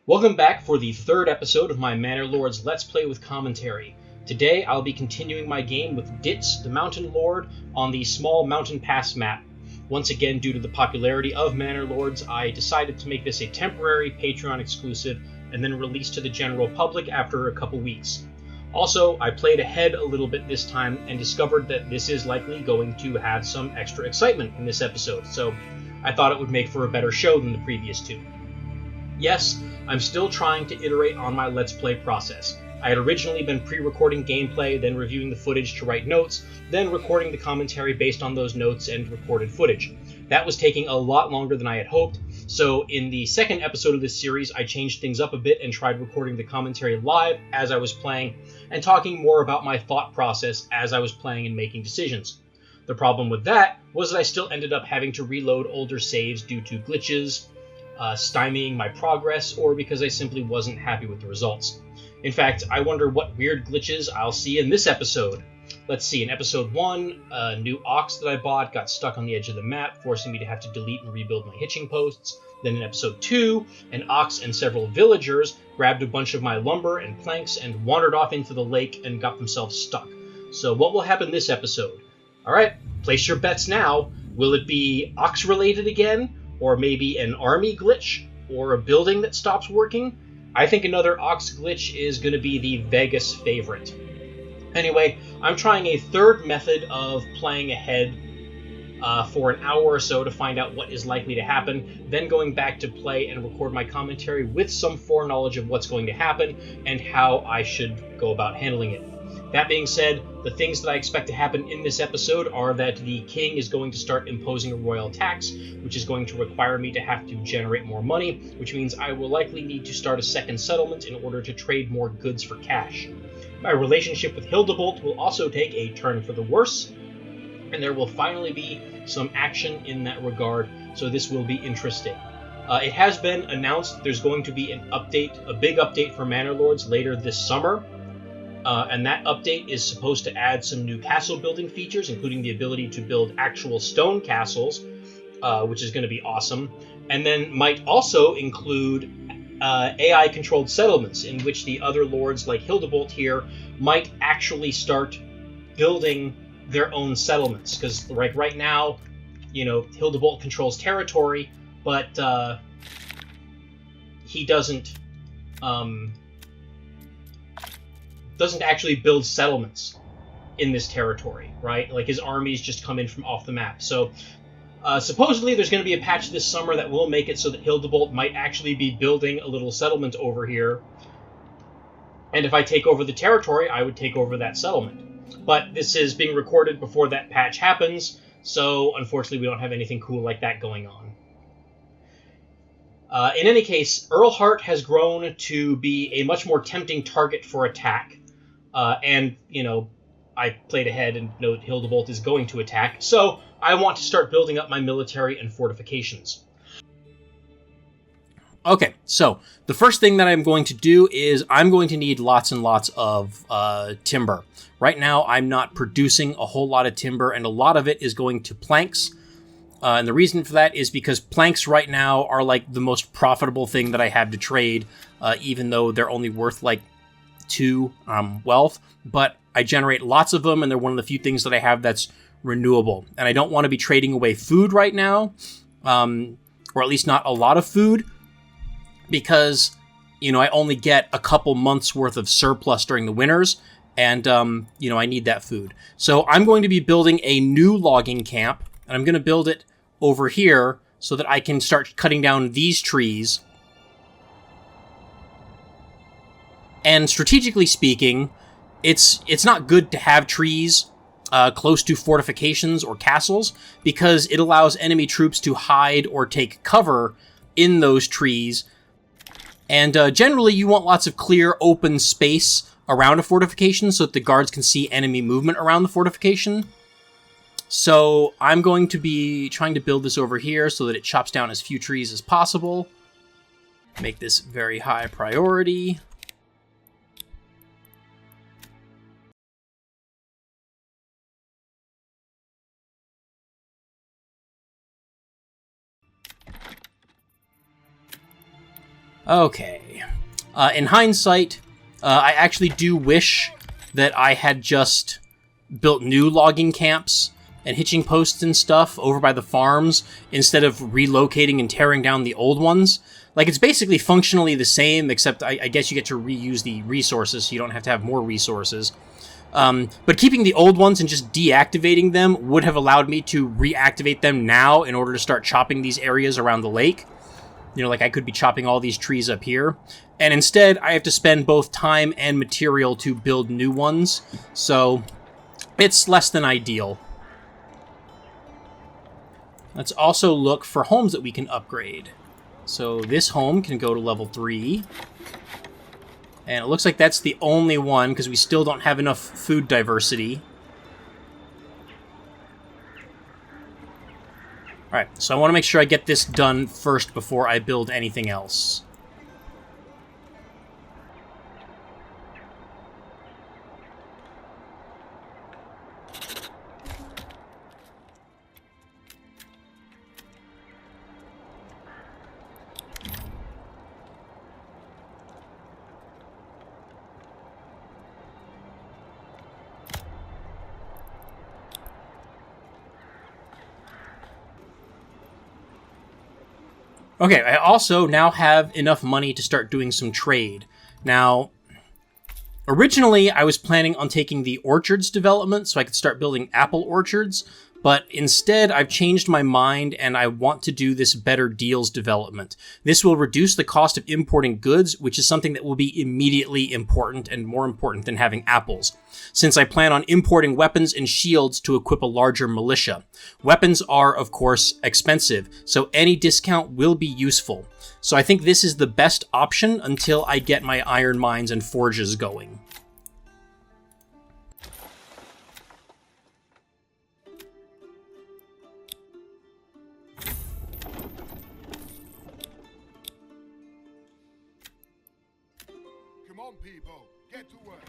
Welcome back for the third episode of my Manor Lords Let's Play with Commentary. Today I'll be continuing my game with Ditz, the Mountain Lord, on the small mountain pass map. Once again, due to the popularity of Manor Lords, I decided to make this a temporary Patreon exclusive and then release to the general public after a couple weeks. Also, I played ahead a little bit this time and discovered that this is likely going to have some extra excitement in this episode, so I thought it would make for a better show than the previous two. Yes, I'm still trying to iterate on my Let's Play process. I had originally been pre-recording gameplay, then reviewing the footage to write notes, then recording the commentary based on those notes and recorded footage. That was taking a lot longer than I had hoped, so in the second episode of this series I changed things up a bit and tried recording the commentary live as I was playing, and talking more about my thought process as I was playing and making decisions. The problem with that was that I still ended up having to reload older saves due to glitches, stymieing my progress, or because I simply wasn't happy with the results. In fact, I wonder what weird glitches I'll see in this episode. Let's see, in episode 1, a new ox that I bought got stuck on the edge of the map, forcing me to have to delete and rebuild my hitching posts. Then in episode 2, an ox and several villagers grabbed a bunch of my lumber and planks and wandered off into the lake and got themselves stuck. So what will happen this episode? Alright, place your bets now. Will it be ox-related again? Or maybe an army glitch, or a building that stops working? I think another ox glitch is going to be the Vegas favorite. Anyway, I'm trying a third method of playing ahead for an hour or so to find out what is likely to happen, then going back to play and record my commentary with some foreknowledge of what's going to happen and how I should go about handling it. That being said, the things that I expect to happen in this episode are that the king is going to start imposing a royal tax, which is going to require me to have to generate more money, which means I will likely need to start a second settlement in order to trade more goods for cash. My relationship with Hildebolt will also take a turn for the worse, and there will finally be some action in that regard, so this will be interesting. It has been announced there's going to be an update, a big update for Manor Lords later this summer. And that update is supposed to add some new castle building features, including the ability to build actual stone castles, which is going to be awesome, and then might also include AI-controlled settlements, in which the other lords, like Hildebolt here, might actually start building their own settlements. Because right now, Hildebolt controls territory, but he doesn't actually build settlements in this territory, right? Like, his armies just come in from off the map. So, supposedly there's going to be a patch this summer that will make it so that Hildebolt might actually be building a little settlement over here. And if I take over the territory, I would take over that settlement. But this is being recorded before that patch happens, so unfortunately we don't have anything cool like that going on. In any case, Earlhart has grown to be a much more tempting target for attack. And I played ahead and know that Hildebolt is going to attack, so I want to start building up my military and fortifications. Okay, so the first thing that I'm going to do is I'm going to need lots and lots of timber. Right now, I'm not producing a whole lot of timber, and a lot of it is going to planks. And the reason for that is because planks right now are like the most profitable thing that I have to trade, even though they're only worth like 2 wealth, but I generate lots of them, and they're one of the few things that I have that's renewable. And I don't want to be trading away food right now, or at least not a lot of food, because, I only get a couple months worth of surplus during the winters, and, I need that food. So I'm going to be building a new logging camp, and I'm going to build it over here so that I can start cutting down these trees. And strategically speaking, it's not good to have trees close to fortifications or castles, because it allows enemy troops to hide or take cover in those trees. And generally, you want lots of clear, open space around a fortification so that the guards can see enemy movement around the fortification. So I'm going to be trying to build this over here so that it chops down as few trees as possible. Make this very high priority. Okay. In hindsight, I actually do wish that I had just built new logging camps and hitching posts and stuff over by the farms instead of relocating and tearing down the old ones. Like, it's basically functionally the same, except I guess you get to reuse the resources, so you don't have to have more resources. But keeping the old ones and just deactivating them would have allowed me to reactivate them now in order to start chopping these areas around the lake. You know, like I could be chopping all these trees up here. And instead, I have to spend both time and material to build new ones. So, it's less than ideal. Let's also look for homes that we can upgrade. So this home can go to level 3. And it looks like that's the only one, because we still don't have enough food diversity. Alright, so I want to make sure I get this done first before I build anything else. Okay, I also now have enough money to start doing some trade. Now, originally I was planning on taking the orchards development so I could start building apple orchards, but instead I've changed my mind and I want to do this better deals development. This will reduce the cost of importing goods, which is something that will be immediately important and more important than having apples, since I plan on importing weapons and shields to equip a larger militia. Weapons are, of course, expensive, so any discount will be useful. So I think this is the best option until I get my iron mines and forges going. Come on, people, get to work.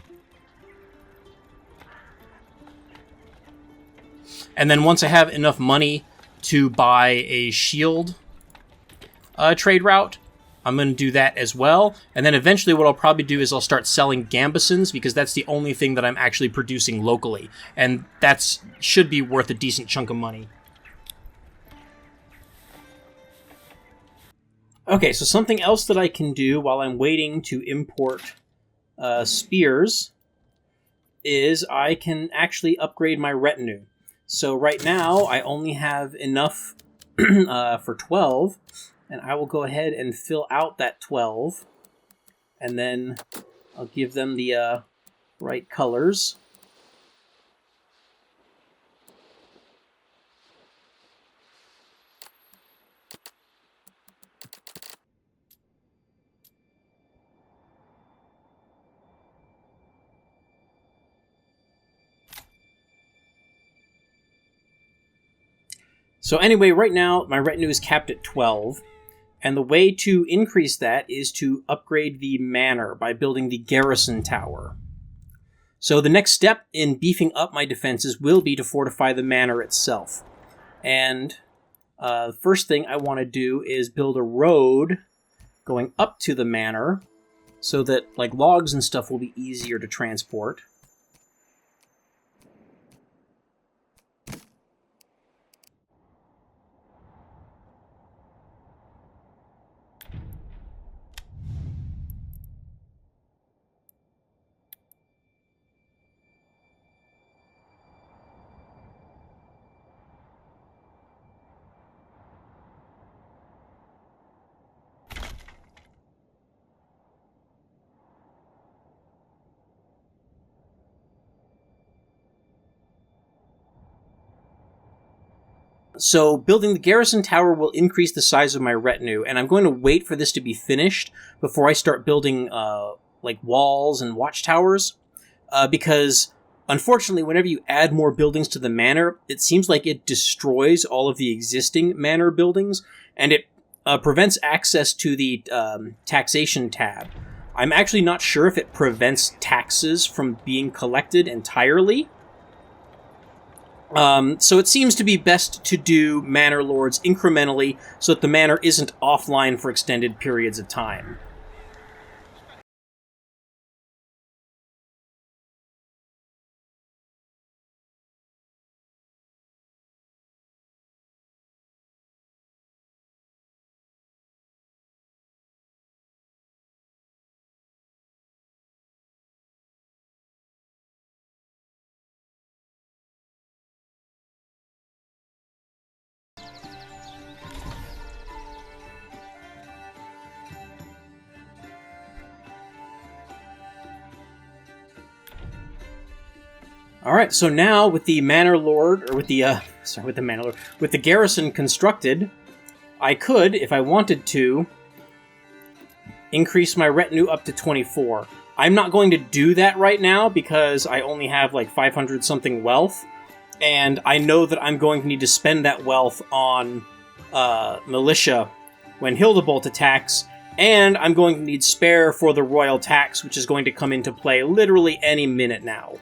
And then once I have enough money to buy a shield trade route, I'm going to do that as well. And then eventually what I'll probably do is I'll start selling gambesons, because that's the only thing that I'm actually producing locally. And that should be worth a decent chunk of money. Okay, so something else that I can do while I'm waiting to import spears is I can actually upgrade my retinue. So right now, I only have enough for 12, and I will go ahead and fill out that 12, and then I'll give them the right colors. So anyway, right now, my retinue is capped at 12, and the way to increase that is to upgrade the manor by building the garrison tower. So the next step in beefing up my defenses will be to fortify the manor itself. And the first thing I want to do is build a road going up to the manor, so that like logs and stuff will be easier to transport. So building the garrison tower will increase the size of my retinue, and I'm going to wait for this to be finished before I start building like walls and watchtowers, because unfortunately whenever you add more buildings to the manor, it seems like it destroys all of the existing manor buildings, and it prevents access to the taxation tab. I'm actually not sure if it prevents taxes from being collected entirely. So it seems to be best to do Manor Lords incrementally so that the manor isn't offline for extended periods of time. Alright, so now with the Manor Lord, or with the, with the Manor Lord, with the garrison constructed, I could, if I wanted to, increase my retinue up to 24. I'm not going to do that right now because I only have like 500 something wealth, and I know that I'm going to need to spend that wealth on militia when Hildebolt attacks, and I'm going to need spare for the royal tax, which is going to come into play literally any minute now.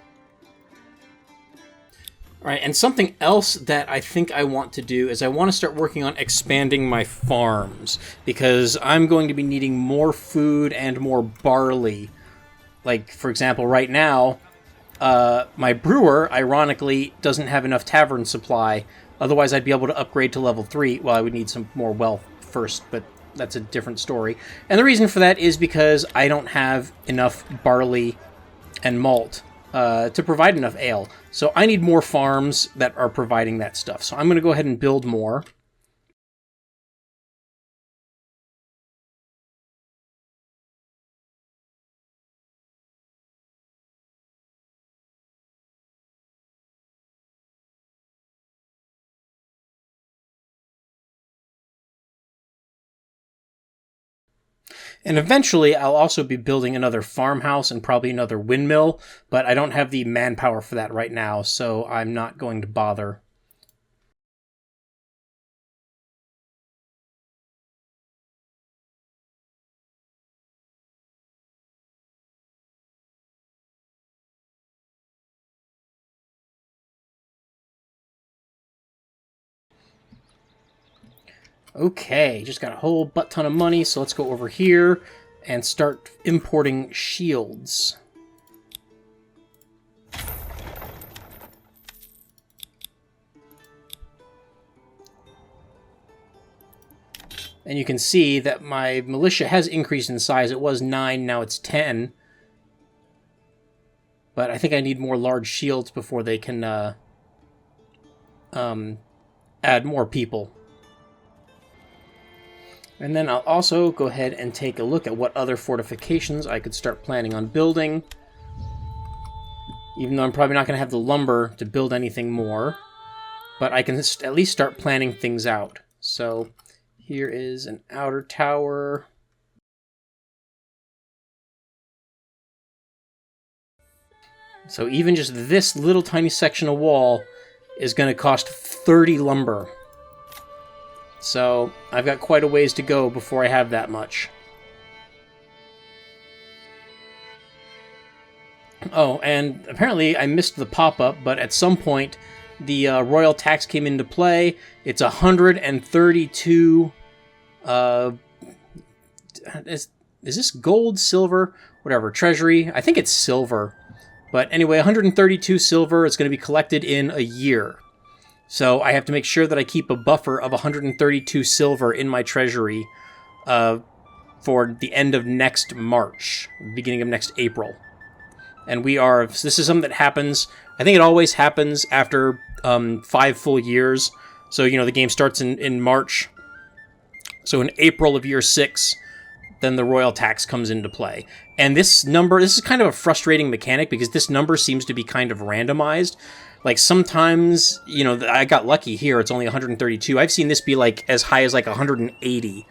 Alright, and something else that I think I want to do is I want to start working on expanding my farms, because I'm going to be needing more food and more barley. Like, for example, right now, my brewer, ironically, doesn't have enough tavern supply. Otherwise, I'd be able to upgrade to level 3. Well, I would need some more wealth first, but that's a different story. And the reason for that is because I don't have enough barley and malt to provide enough ale. So I need more farms that are providing that stuff. So I'm going to go ahead and build more. And eventually, I'll also be building another farmhouse and probably another windmill, but I don't have the manpower for that right now, so I'm not going to bother. Okay, just got a whole butt ton of money, so let's go over here and start importing shields. And you can see that my militia has increased in size. It was 9, now it's 10. But I think I need more large shields before they can add more people. And then I'll also go ahead and take a look at what other fortifications I could start planning on building. Even though I'm probably not going to have the lumber to build anything more. But I can at least start planning things out. So here is an outer tower. So even just this little tiny section of wall is going to cost 30 lumber. So I've got quite a ways to go before I have that much. Oh, and apparently I missed the pop-up, but at some point the royal tax came into play. It's 132... is this gold, silver, whatever, treasury? I think it's silver. But anyway, 132 silver is going to be collected in a year. So I have to make sure that I keep a buffer of 132 silver in my treasury for the end of next March, beginning of next April. And this is something that happens, I think it always happens after 5 full years. So, you know, the game starts in March. So in April of year 6, then the royal tax comes into play. And this is kind of a frustrating mechanic because this number seems to be kind of randomized. Like, sometimes, you know, I got lucky here, it's only 132. I've seen this be, like, as high as, like, 180.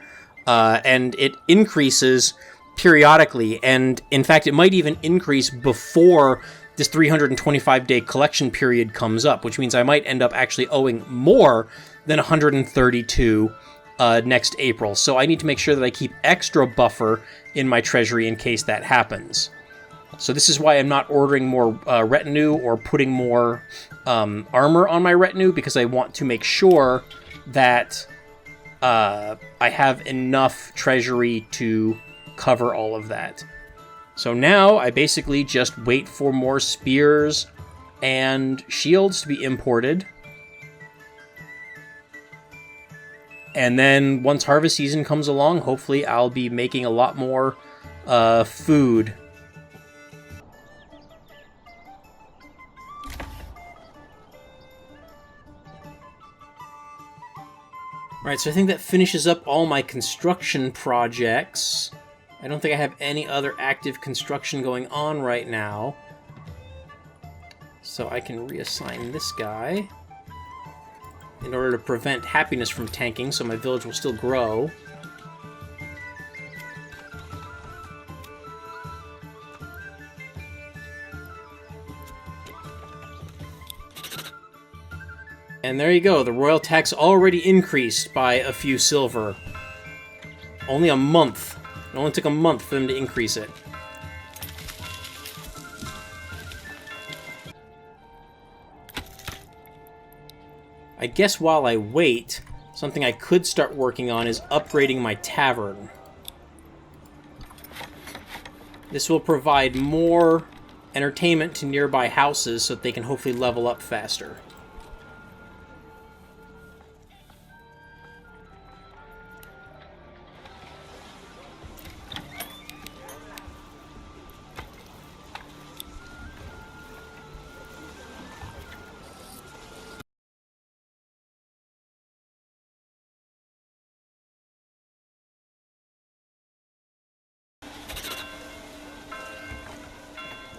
And it increases periodically, and, in fact, it might even increase before this 325-day collection period comes up, which means I might end up actually owing more than 132 next April. So I need to make sure that I keep extra buffer in my treasury in case that happens. So this is why I'm not ordering more retinue or putting more armor on my retinue, because I want to make sure that I have enough treasury to cover all of that. So now I basically just wait for more spears and shields to be imported. And then once harvest season comes along, hopefully I'll be making a lot more food. Alright, so I think that finishes up all my construction projects. I don't think I have any other active construction going on right now. So I can reassign this guy in order to prevent happiness from tanking, so my village will still grow. And there you go, the royal tax already increased by a few silver. Only a month. It only took a month for them to increase it. I guess while I wait, something I could start working on is upgrading my tavern. This will provide more entertainment to nearby houses so that they can hopefully level up faster.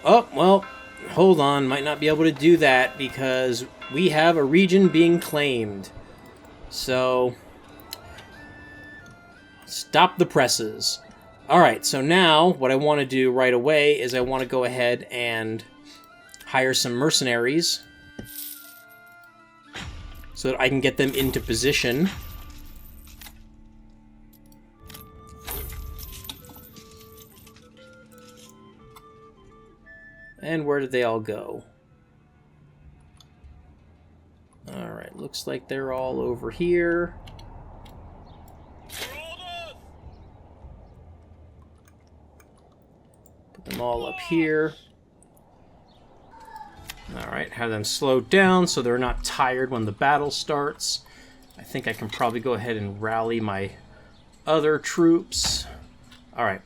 Oh, well, hold on. Might not be able to do that because we have a region being claimed. So, stop the presses. Alright, so now what I want to do right away is I want to go ahead and hire some mercenaries so that I can get them into position. And where did they all go? Alright, looks like they're all over here. Put them all up here. Alright, have them slowed down so they're not tired when the battle starts. I think I can probably go ahead and rally my other troops. Alright.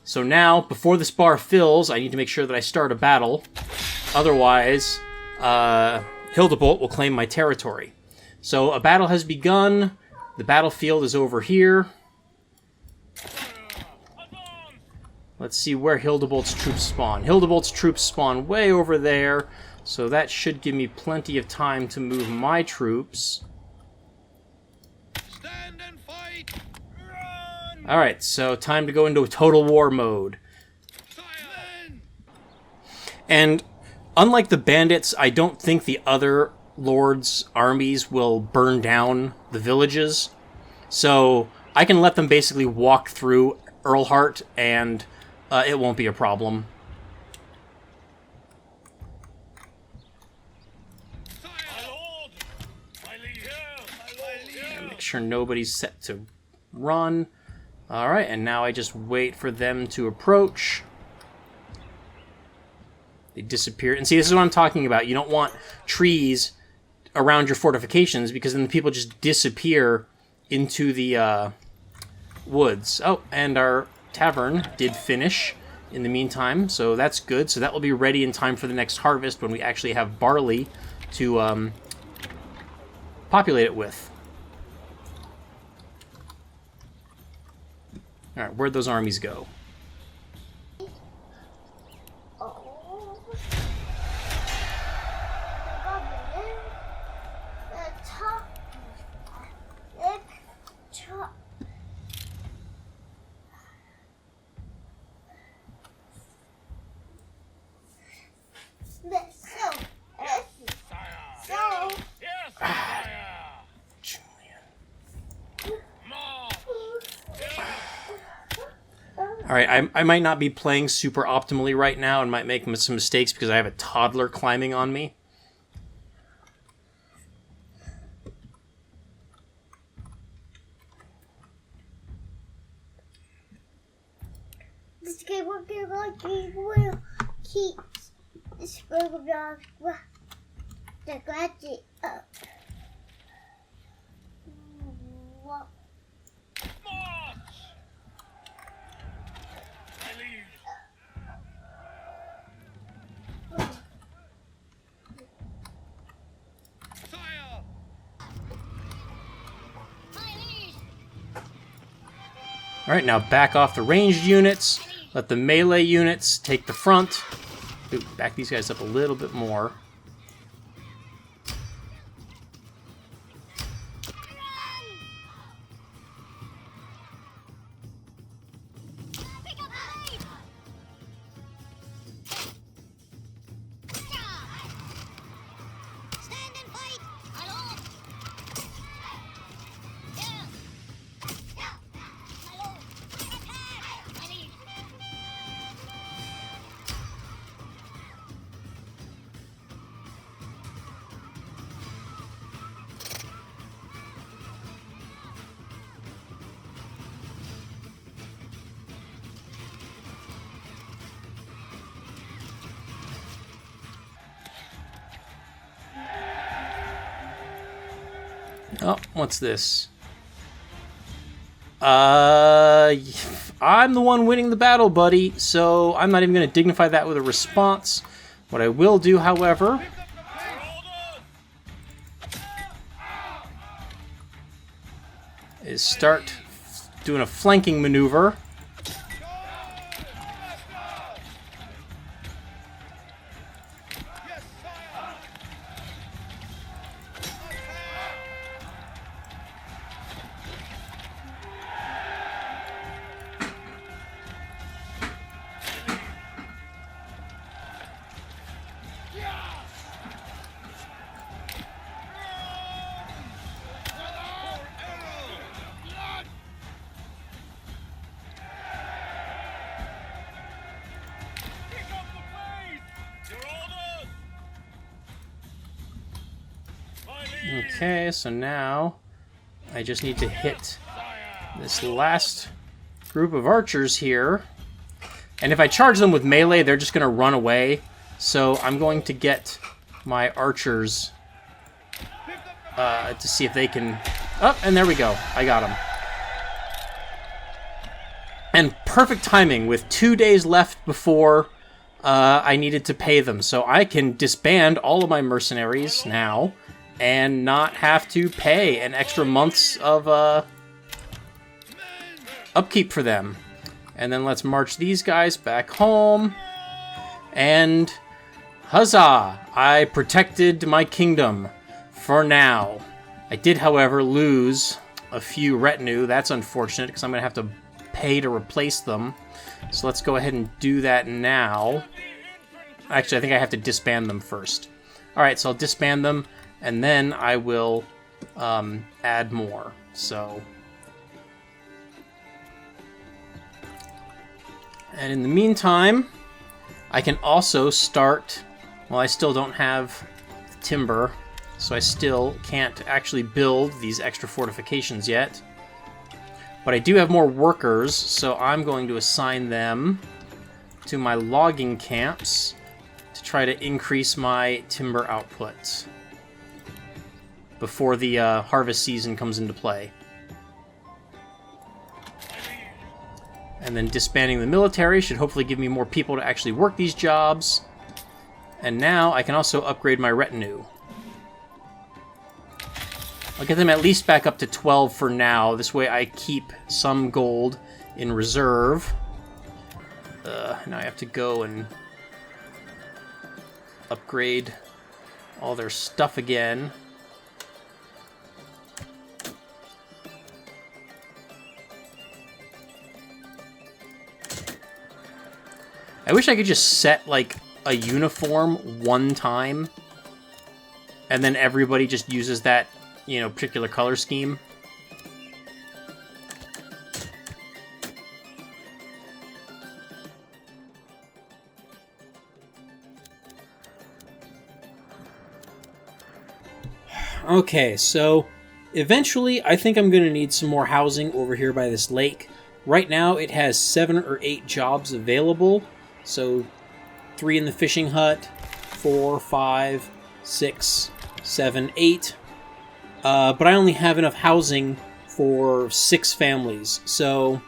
So now, before this bar fills, I need to make sure that I start a battle. Otherwise, Hildebolt will claim my territory. So a battle has begun. The battlefield is over here. Let's see where Hildebolt's troops spawn. Hildebolt's troops spawn way over there, so that should give me plenty of time to move my troops. Stand and fight! Run! Alright, so time to go into total war mode. And unlike the bandits, I don't think the other lords' armies will burn down the villages. So I can let them basically walk through Earlhart and it won't be a problem. Make sure nobody's set to run. Alright, and now I just wait for them to approach. They disappear. And see, this is what I'm talking about. You don't want trees around your fortifications because then the people just disappear into the woods. Oh, and our tavern did finish in the meantime, so that's good. So that will be ready in time for the next harvest when we actually have barley to populate it with. Alright, where'd those armies go? Alright, I might not be playing super optimally right now and might make some mistakes because I have a toddler climbing on me. This game will keep this program the gadget up. Alright, now back off the ranged units. Let the melee units take the front. Ooh, back these guys up a little bit more. Oh, what's this? I'm the one winning the battle, buddy, so I'm not even going to dignify that with a response. What I will do, however, is start doing a flanking maneuver. Okay, so now I just need to hit this last group of archers here. And if I charge them with melee, they're just going to run away. So I'm going to get my archers to see if they can... Oh, and there we go. I got them. And perfect timing with 2 days left before I needed to pay them. So I can disband all of my mercenaries now and not have to pay an extra month's of upkeep for them. And then let's march these guys back home. And huzzah! I protected my kingdom for now. I did, however, lose a few retinue. That's unfortunate because I'm going to have to pay to replace them. So let's go ahead and do that now. Actually, I think I have to disband them first. Alright, so I'll disband them, and then I will add more. So, and in the meantime, I can also start... Well, I still don't have timber, so I still can't actually build these extra fortifications yet. But I do have more workers, so I'm going to assign them to my logging camps to try to increase my timber output before the harvest season comes into play. And then disbanding the military should hopefully give me more people to actually work these jobs. And now I can also upgrade my retinue. I'll get them at least back up to 12 for now. This way I keep some gold in reserve. Now I have to go and upgrade all their stuff again. I wish I could just set, like, a uniform one time, and then everybody just uses that, you know, particular color scheme. Okay, so eventually I think I'm going to need some more housing over here by this lake. Right now it has 7 or 8 jobs available, so 3 in the fishing hut, 4, 5, 6, 7, 8. But I only have enough housing for 6 families, so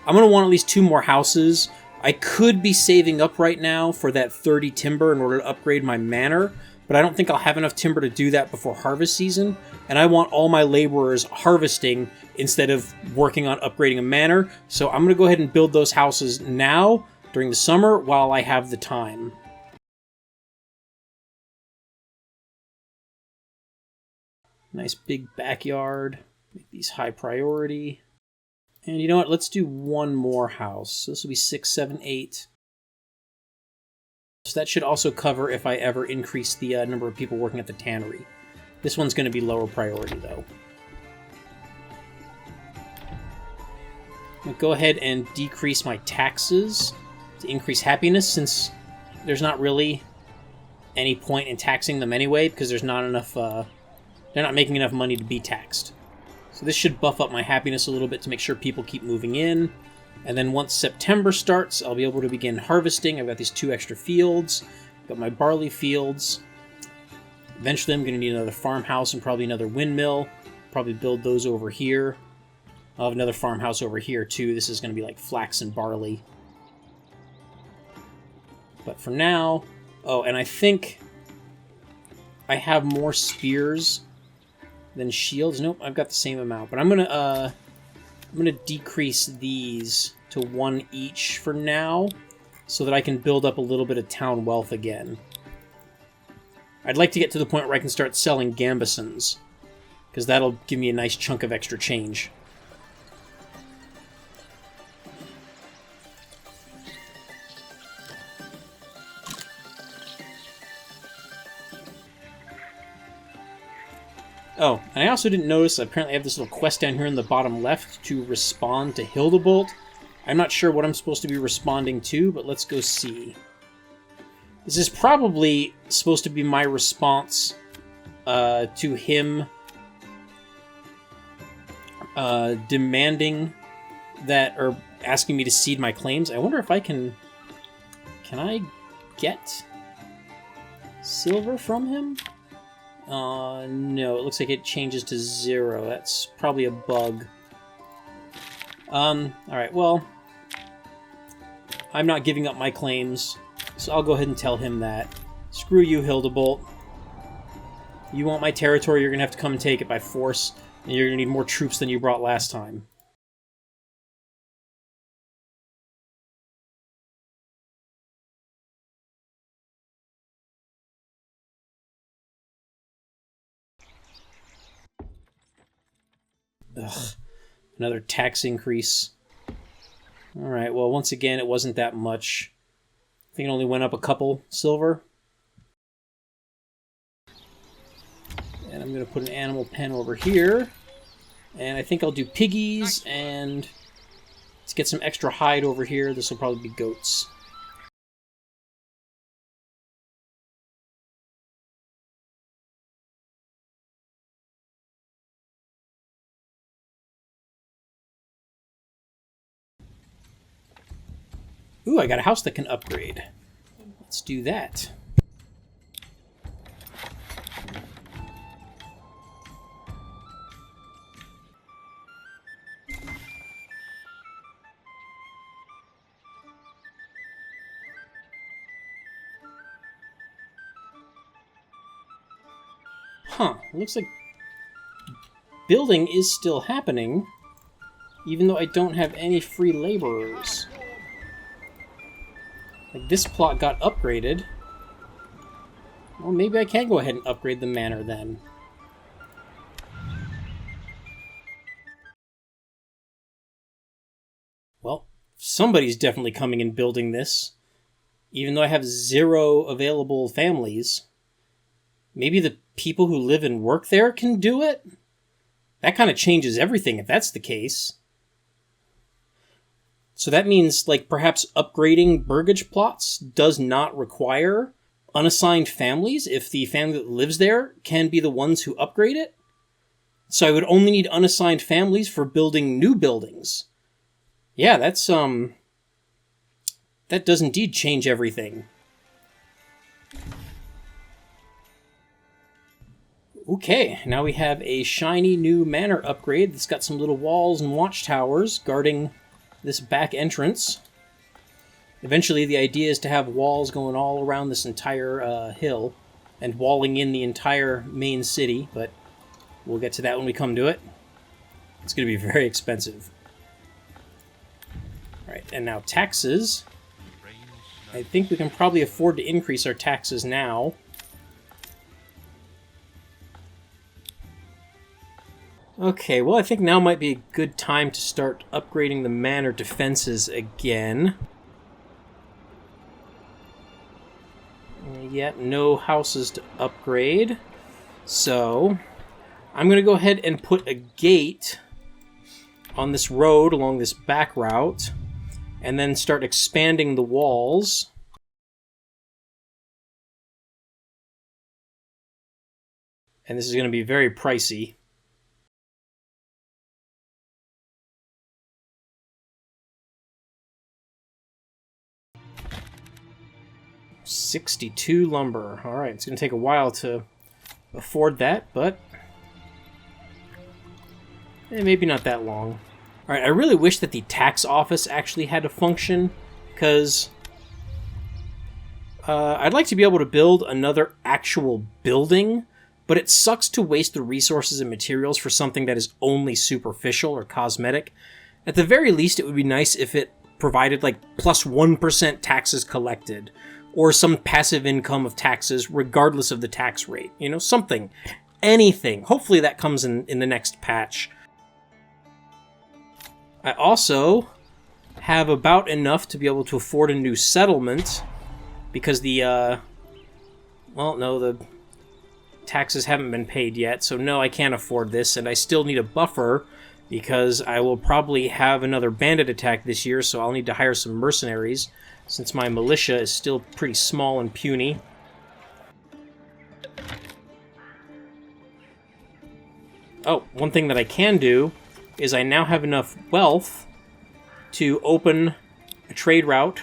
I'm going to want at least 2 more houses. I could be saving up right now for that 30 timber in order to upgrade my manor, but I don't think I'll have enough timber to do that before harvest season, and I want all my laborers harvesting instead of working on upgrading a manor, so I'm going to go ahead and build those houses now during the summer while I have the time. Nice big backyard. Make these high priority. And you know what? Let's do one more house. So this will be 6, 7, 8. So that should also cover if I ever increase the number of people working at the tannery. This one's going to be lower priority, though. I'm going to go ahead and decrease my taxes to increase happiness, since there's not really any point in taxing them anyway, because there's not enough, they're not making enough money to be taxed. So this should buff up my happiness a little bit to make sure people keep moving in. And then once September starts, I'll be able to begin harvesting. I've got these 2 extra fields. Got my barley fields. Eventually I'm going to need another farmhouse and probably another windmill. Probably build those over here. I'll have another farmhouse over here too. This is going to be like flax and barley. But for now... Oh, and I think I have more spears than shields. Nope, I've got the same amount. But I'm gonna decrease these to 1 each for now, so that I can build up a little bit of town wealth again. I'd like to get to the point where I can start selling gambesons, because that'll give me a nice chunk of extra change. Oh, and I also didn't notice, apparently I have this little quest down here in the bottom left to respond to Hildebolt. I'm not sure what I'm supposed to be responding to, but let's go see. This is probably supposed to be my response to him demanding that, or asking me to cede my claims. I wonder if I can... Can I get silver from him? No, it looks like it changes to 0. That's probably a bug. Alright, well, I'm not giving up my claims, so I'll go ahead and tell him that. Screw you, Hildebolt. You want my territory, you're gonna have to come and take it by force, and you're gonna need more troops than you brought last time. Ugh, another tax increase. Alright, well, once again, it wasn't that much. I think it only went up a couple silver. And I'm going to put an animal pen over here. And I think I'll do piggies, and let's get some extra hide over here. This will probably be goats. Ooh, I got a house that can upgrade. Let's do that. Huh, looks like building is still happening, even though I don't have any free laborers. Like, this plot got upgraded. Well, maybe I can go ahead and upgrade the manor then. Well, somebody's definitely coming and building this. Even though I have 0 available families. Maybe the people who live and work there can do it? That kind of changes everything if that's the case. So that means, like, perhaps upgrading burgage plots does not require unassigned families if the family that lives there can be the ones who upgrade it? So I would only need unassigned families for building new buildings. Yeah, that's, that does indeed change everything. Okay, now we have a shiny new manor upgrade that's got some little walls and watchtowers guarding this back entrance. Eventually, the idea is to have walls going all around this entire hill and walling in the entire main city, but we'll get to that when we come to it. It's going to be very expensive. Alright, and now taxes. I think we can probably afford to increase our taxes now. Okay, well, I think now might be a good time to start upgrading the manor defenses again. Yet, no houses to upgrade. So, I'm going to go ahead and put a gate on this road along this back route, and then start expanding the walls. And this is going to be very pricey. $62 lumber. Alright, it's going to take a while to afford that, but maybe not that long. Alright, I really wish that the tax office actually had a function, because I'd like to be able to build another actual building, but it sucks to waste the resources and materials for something that is only superficial or cosmetic. At the very least, it would be nice if it provided like plus 1% taxes collected, or some passive income of taxes regardless of the tax rate. You know, something. Anything. Hopefully that comes in the next patch. I also have about enough to be able to afford a new settlement, because the taxes haven't been paid yet, so no, I can't afford this, and I still need a buffer, because I will probably have another bandit attack this year, so I'll need to hire some mercenaries, since my militia is still pretty small and puny. Oh, one thing that I can do is I now have enough wealth to open a trade route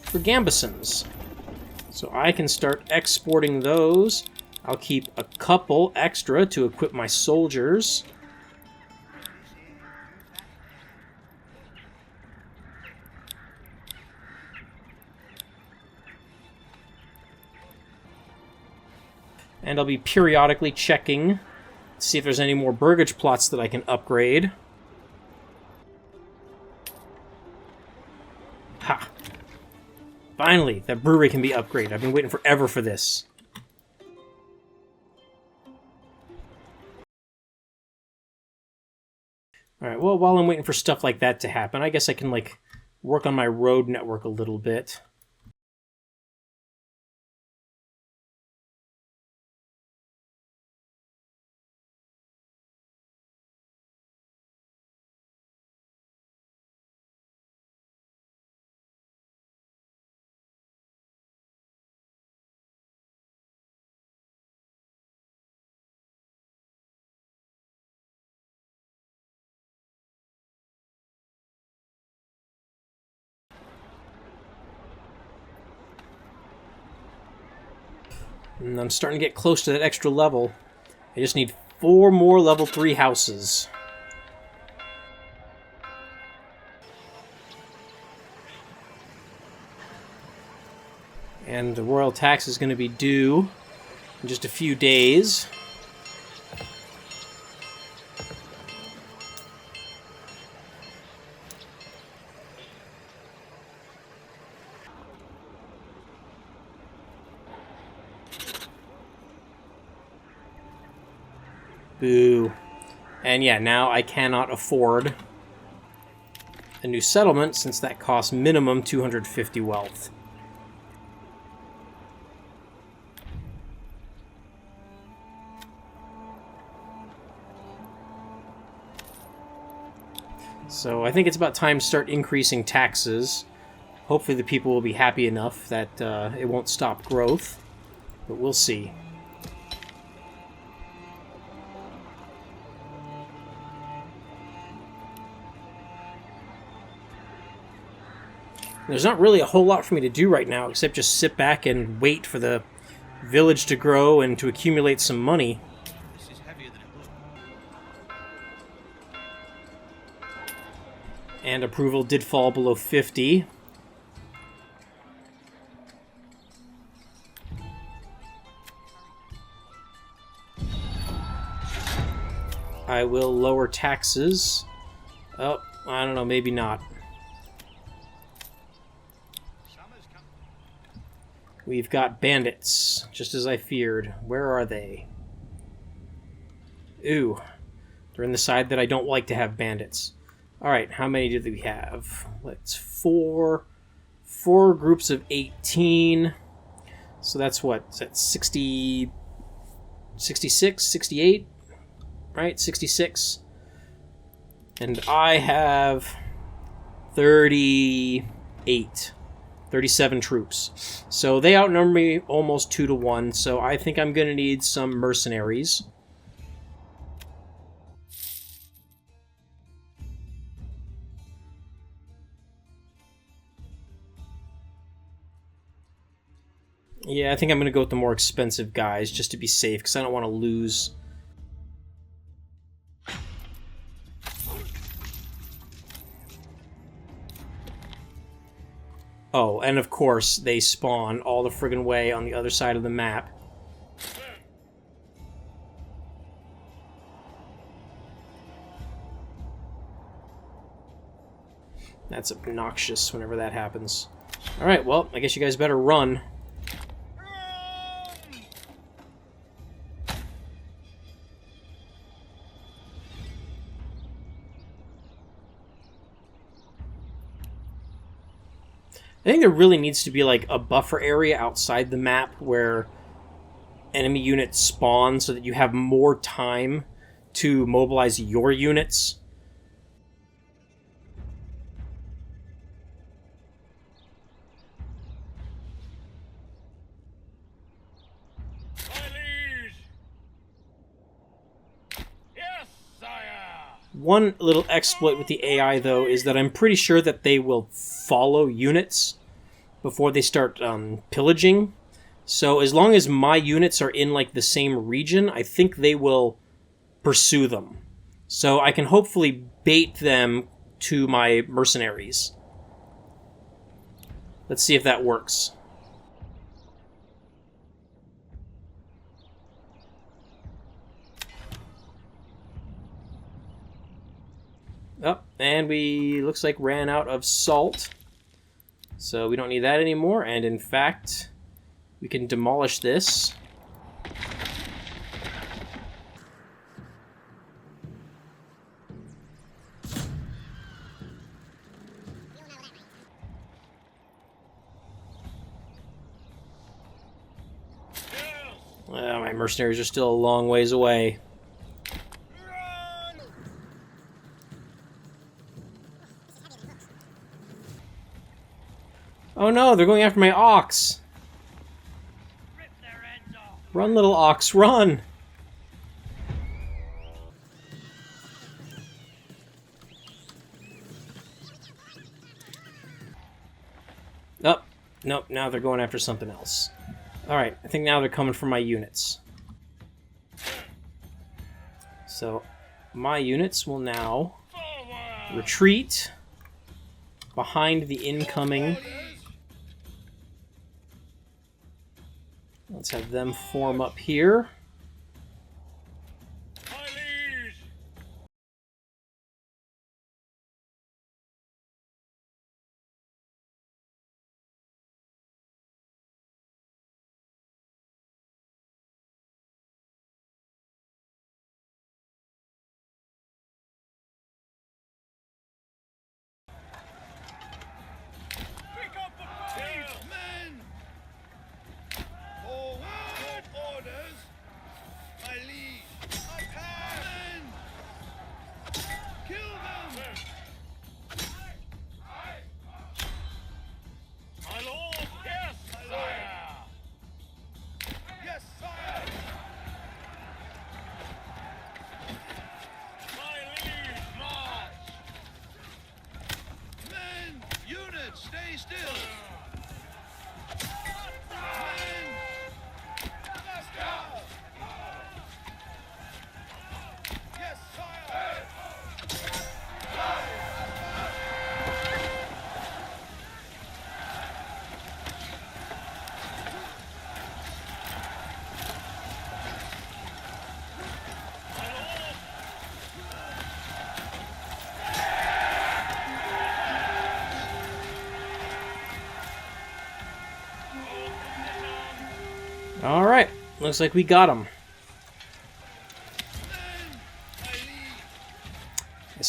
for gambesons. So I can start exporting those. I'll keep a couple extra to equip my soldiers. And I'll be periodically checking to see if there's any more burgage plots that I can upgrade. Ha! Finally, that brewery can be upgraded. I've been waiting forever for this. Alright, well, while I'm waiting for stuff like that to happen, I guess I can, like, work on my road network a little bit. And I'm starting to get close to that extra level. I just need 4 more level 3 houses. And the royal tax is going to be due in just a few days. Boo. And yeah, now I cannot afford a new settlement, since that costs minimum 250 wealth. So I think it's about time to start increasing taxes. Hopefully the people will be happy enough that it won't stop growth, but we'll see. There's not really a whole lot for me to do right now, except just sit back and wait for the village to grow and to accumulate some money. And approval did fall below 50. I will lower taxes. Oh, I don't know, maybe not. We've got bandits, just as I feared. Where are they? Ooh. They're in the side that I don't like to have bandits. Alright, how many do we have? Let's 4 groups of 18. So that's what? Is that 60, 66, 68? Right? 66. And I have 37 troops. So they outnumber me almost 2 to 1, so I think I'm going to need some mercenaries. Yeah, I think I'm going to go with the more expensive guys just to be safe, because I don't want to lose. Oh, and of course, they spawn all the friggin' way on the other side of the map. That's obnoxious whenever that happens. Alright, well, I guess you guys better run. I think there really needs to be like a buffer area outside the map where enemy units spawn so that you have more time to mobilize your units. One little exploit with the AI, though, is that I'm pretty sure that they will follow units before they start pillaging. So as long as my units are in like the same region, I think they will pursue them. So I can hopefully bait them to my mercenaries. Let's see if that works. Oh, and we, looks like, ran out of salt. So we don't need that anymore, and in fact, we can demolish this. Well, my mercenaries are still a long ways away. Oh no, they're going after my ox! Run, little ox, run! Oh, nope, now they're going after something else. Alright, I think now they're coming for my units. So, my units will now retreat behind the incoming. Let's have them form up here. Stay still. Yes, sire. Alright, looks like we got them.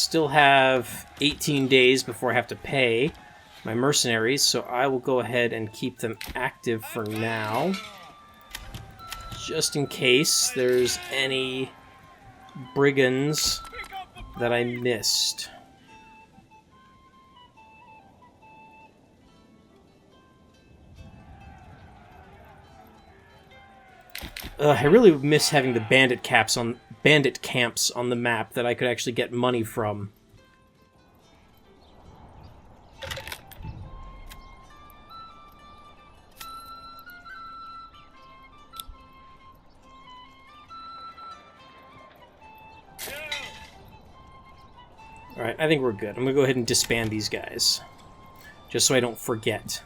still have 18 days before I have to pay my mercenaries, so I will go ahead and keep them active for now, just in case there's any brigands that I missed. I really miss having the bandit camps on the map that I could actually get money from. Alright, I think we're good. I'm gonna go ahead and disband these guys, just so I don't forget.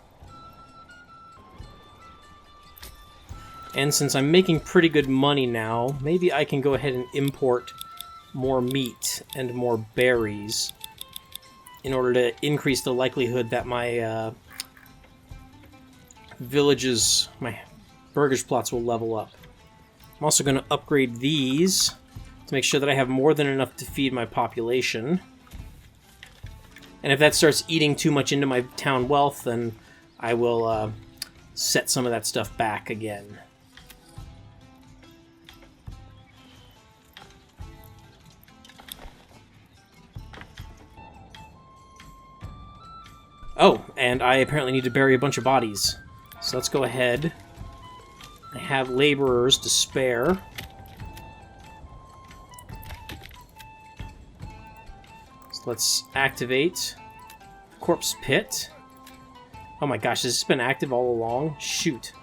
And since I'm making pretty good money now, maybe I can go ahead and import more meat and more berries in order to increase the likelihood that my villages, my burgers plots will level up. I'm also going to upgrade these to make sure that I have more than enough to feed my population. And if that starts eating too much into my town wealth, then I will set some of that stuff back again. Oh, and I apparently need to bury a bunch of bodies. So let's go ahead. I have laborers to spare. So let's activate Corpse Pit. Oh my gosh, has this been active all along? Shoot.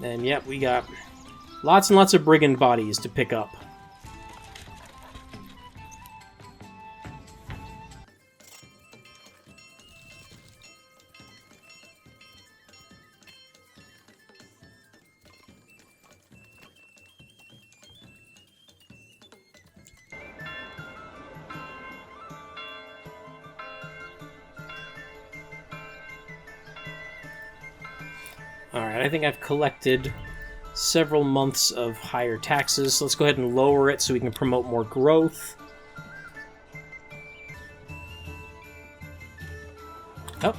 And yep, we got lots and lots of brigand bodies to pick up. Alright, I think I've collected several months of higher taxes. So let's go ahead and lower it so we can promote more growth. Oh,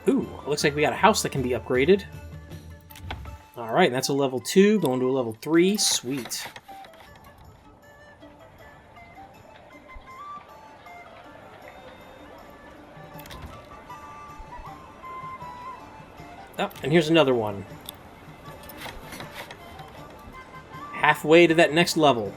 ooh, looks like we got a house that can be upgraded. Alright, that's a level 2, going to a level 3. Sweet. Oh, and here's another one. Halfway to that next level.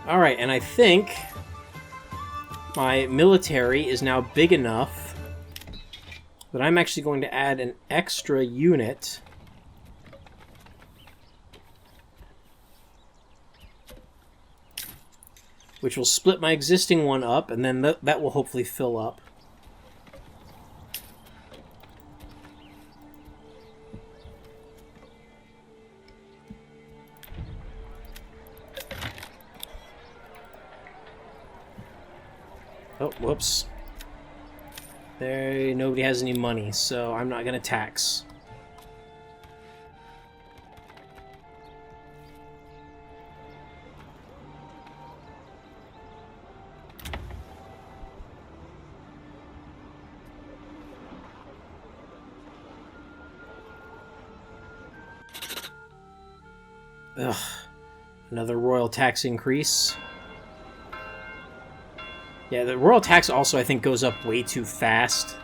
Alright, and I think my military is now big enough that I'm actually going to add an extra unit which will split my existing one up, and then that will hopefully fill up. Oh, whoops. Nobody has any money, so I'm not going to tax. Ugh. Another royal tax increase. Yeah, the royal tax also, I think, goes up way too fast.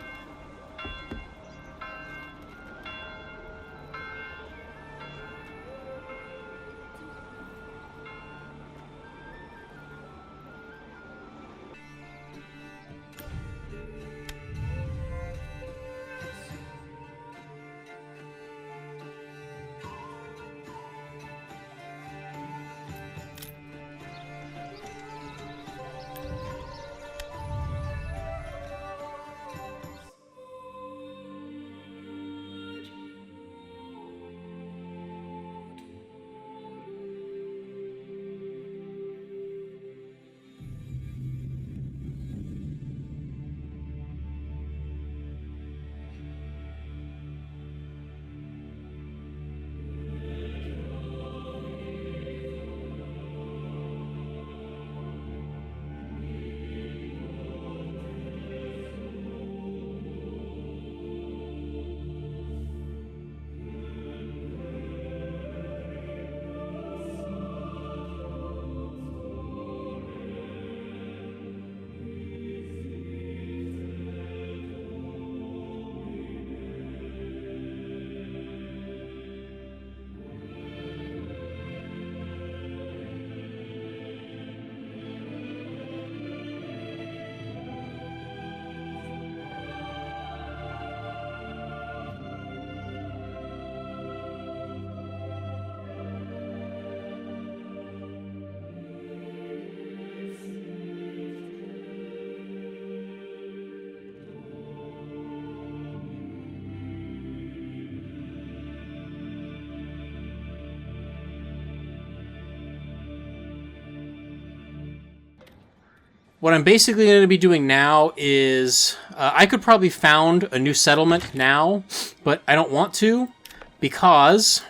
What I'm basically going to be doing now is... I could probably found a new settlement now, but I don't want to, because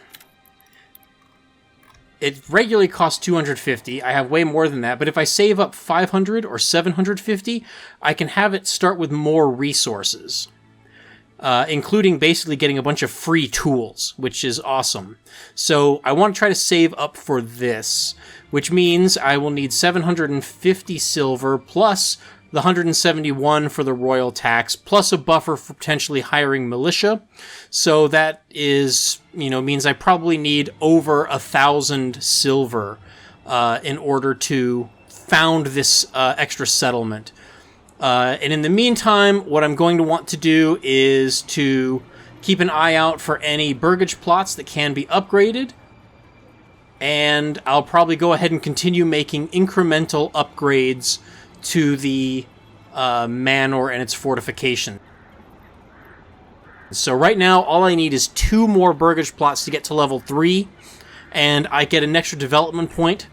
it regularly costs 250. I have way more than that, but if I save up 500 or 750, I can have it start with more resources, including basically getting a bunch of free tools, which is awesome. So I want to try to save up for this, which means I will need 750 silver plus the 171 for the royal tax, plus a buffer for potentially hiring militia. So that is, means I probably need over 1,000 silver in order to found this extra settlement. And in the meantime, what I'm going to want to do is to keep an eye out for any burgage plots that can be upgraded. And I'll probably go ahead and continue making incremental upgrades to the manor and its fortification. So right now, all I need is 2 more burgage plots to get to level 3, and I get an extra development point,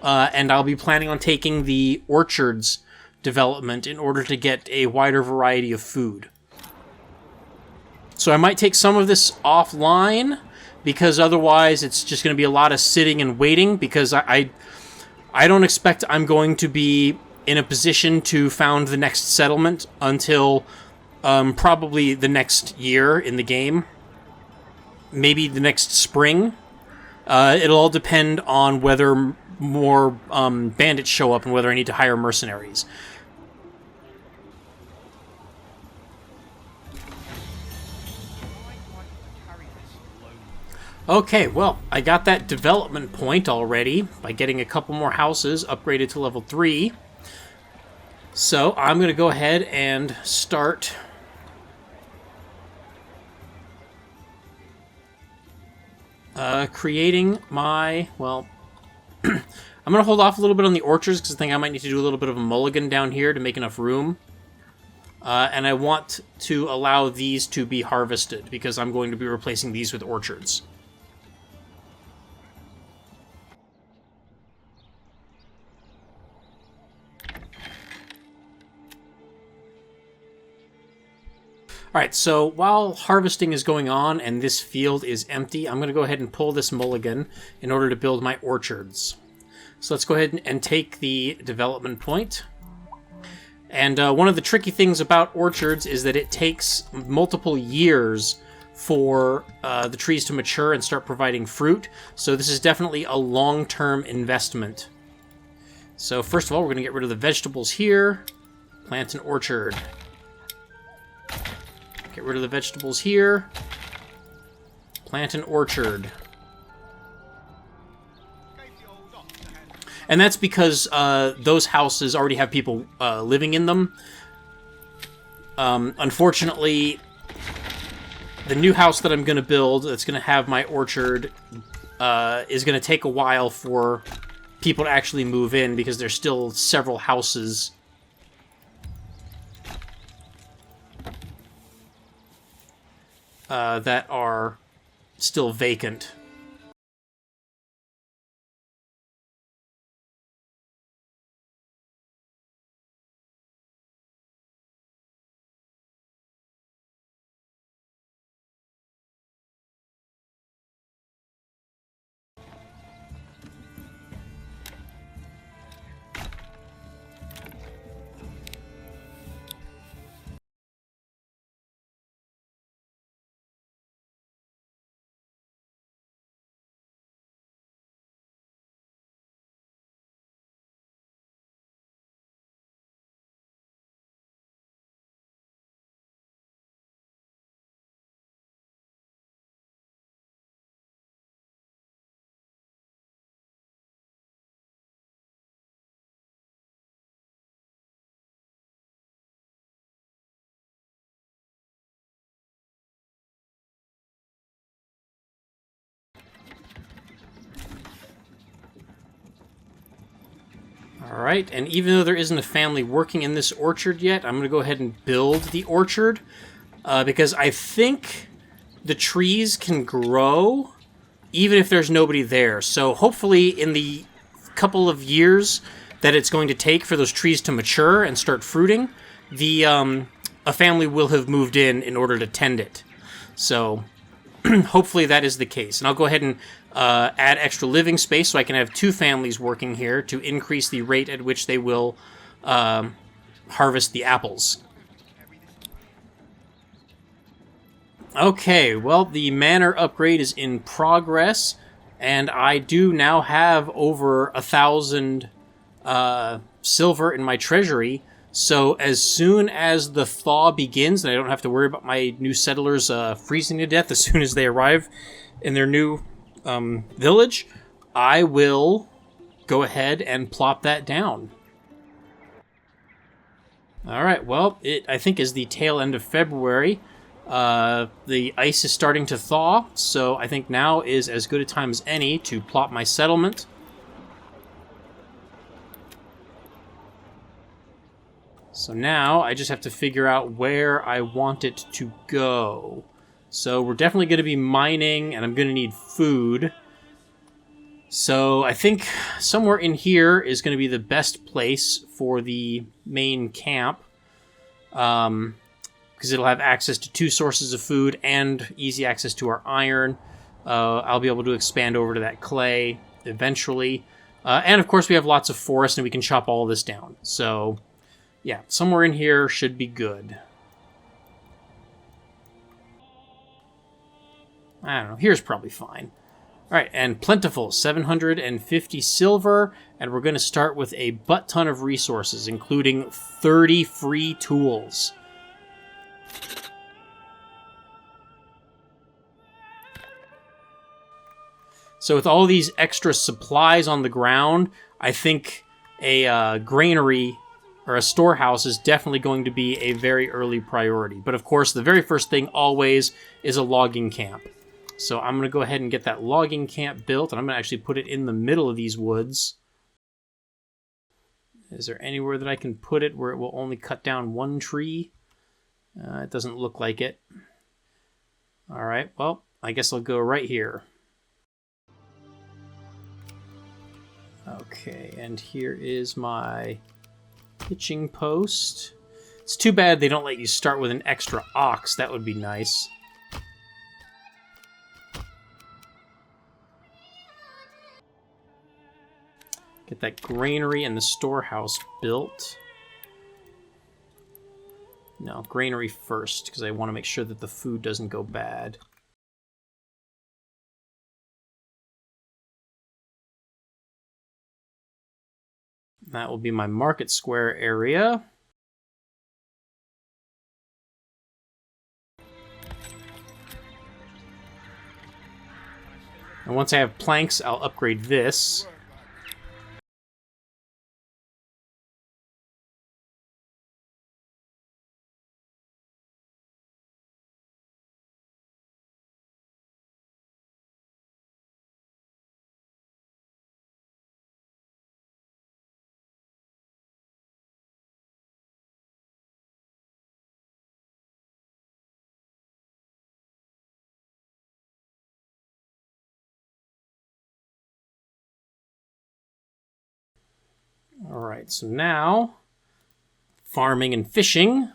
and I'll be planning on taking the orchards development in order to get a wider variety of food. So I might take some of this offline, because otherwise it's just going to be a lot of sitting and waiting, because I don't expect I'm going to be in a position to found the next settlement until probably the next year in the game. Maybe the next spring. It'll all depend on whether more bandits show up and whether I need to hire mercenaries. Okay, well, I got that development point already by getting a couple more houses upgraded to level 3. So I'm going to go ahead and start creating my, well, I'm going to hold off a little bit on the orchards because I think I might need to do a little bit of a mulligan down here to make enough room. And I want to allow these to be harvested because I'm going to be replacing these with orchards. Alright, so while harvesting is going on and this field is empty, I'm going to go ahead and pull this mulligan in order to build my orchards. So let's go ahead and take the development point. And one of the tricky things about orchards is that it takes multiple years for the trees to mature and start providing fruit. So this is definitely a long-term investment. So first of all, we're going to get rid of the vegetables here. Plant an orchard. Get rid of the vegetables here. Plant an orchard. And that's because those houses already have people living in them. Unfortunately, the new house that I'm going to build that's going to have my orchard is going to take a while for people to actually move in because there's still several houses that are still vacant. Alright, and even though there isn't a family working in this orchard yet, I'm going to go ahead and build the orchard, because I think the trees can grow even if there's nobody there. So hopefully in the couple of years that it's going to take for those trees to mature and start fruiting, a family will have moved in order to tend it. So hopefully that is the case. And I'll go ahead and add extra living space so I can have 2 families working here to increase the rate at which they will harvest the apples. Okay, well, the manor upgrade is in progress, and I do now have over 1,000 silver in my treasury. So as soon as the thaw begins, and I don't have to worry about my new settlers freezing to death as soon as they arrive in their new village, I will go ahead and plop that down. Alright, well, it, I think, is the tail end of February. The ice is starting to thaw, so I think now is as good a time as any to plop my settlement. So now I just have to figure out where I want it to go. So we're definitely going to be mining, and I'm going to need food. So I think somewhere in here is going to be the best place for the main camp. Because it'll have access to 2 sources of food and easy access to our iron. I'll be able to expand over to that clay eventually. And of course we have lots of forest and we can chop all this down. So yeah, somewhere in here should be good. I don't know, here's probably fine. Alright, and plentiful, 750 silver, and we're going to start with a butt ton of resources, including 30 free tools. So with all these extra supplies on the ground, I think a granary or a storehouse is definitely going to be a very early priority. But of course, the very first thing always is a logging camp. So I'm going to go ahead and get that logging camp built, and I'm going to actually put it in the middle of these woods. Is there anywhere that I can put it where it will only cut down 1 tree? It doesn't look like it. Alright, well, I guess I'll go right here. Okay, and here is my hitching post. It's too bad they don't let you start with an extra ox. That would be nice. Get that granary and the storehouse built. No, granary first, because I want to make sure that the food doesn't go bad. That will be my market square area. And once I have planks, I'll upgrade this. Alright, so now, farming and fishing.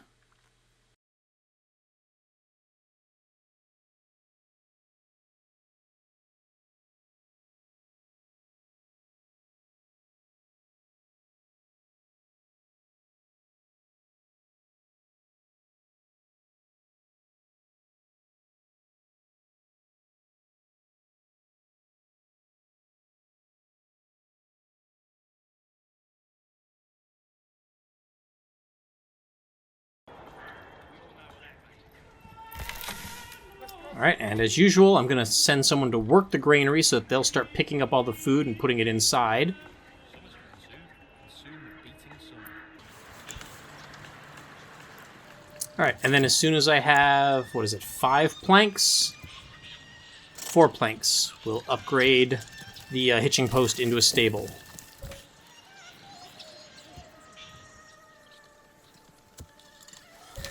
Alright, and as usual, I'm going to send someone to work the granary so that they'll start picking up all the food and putting it inside. Alright, and then as soon as I have, 5 planks? 4 planks. We'll upgrade the hitching post into a stable.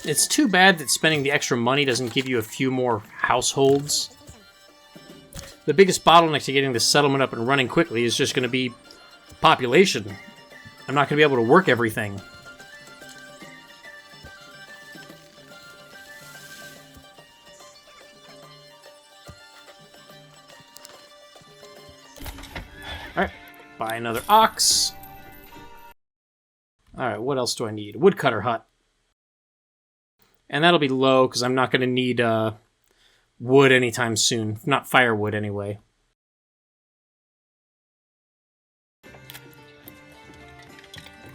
It's too bad that spending the extra money doesn't give you a few more households. The biggest bottleneck to getting the settlement up and running quickly is just going to be population. I'm not going to be able to work everything. Alright, buy another ox. Alright, what else do I need? Woodcutter hut. And that'll be low, because I'm not going to need wood anytime soon. Not firewood, anyway.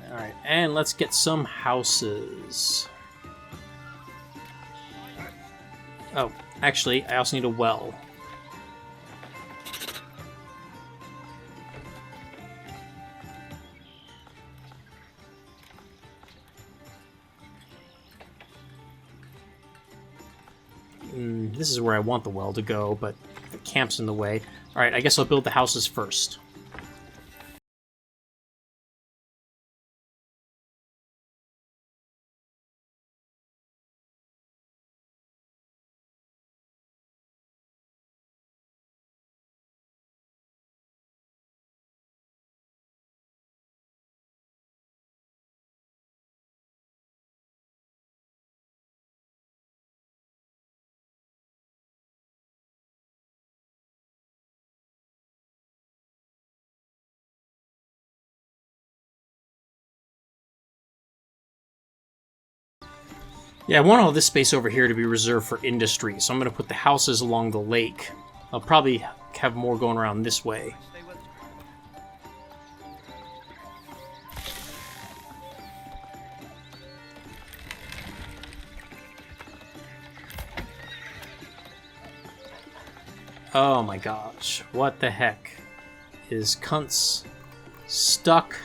Alright, and let's get some houses. Oh, actually, I also need a well. This is where I want the well to go, but the camp's in the way. Alright, I guess I'll build the houses first. Yeah, I want all this space over here to be reserved for industry, so I'm going to put the houses along the lake. I'll probably have more going around this way. Oh my gosh, what the heck? Is cunts stuck?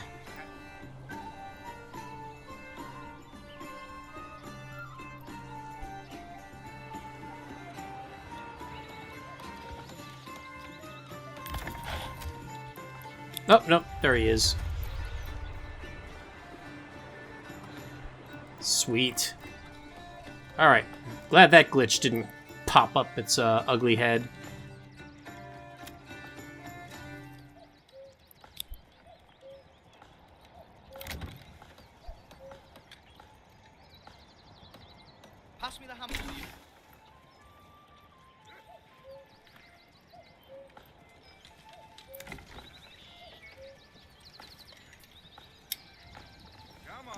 Oh, no, there he is. Sweet. Alright, glad that glitch didn't pop up its ugly head. Pass me the hammer.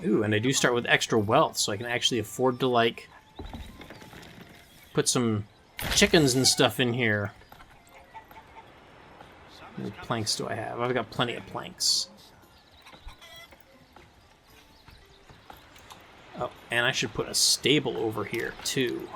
Ooh, and I do start with extra wealth, so I can actually afford to, like, put some chickens and stuff in here. How many planks do I have? I've got plenty of planks. Oh, and I should put a stable over here, too.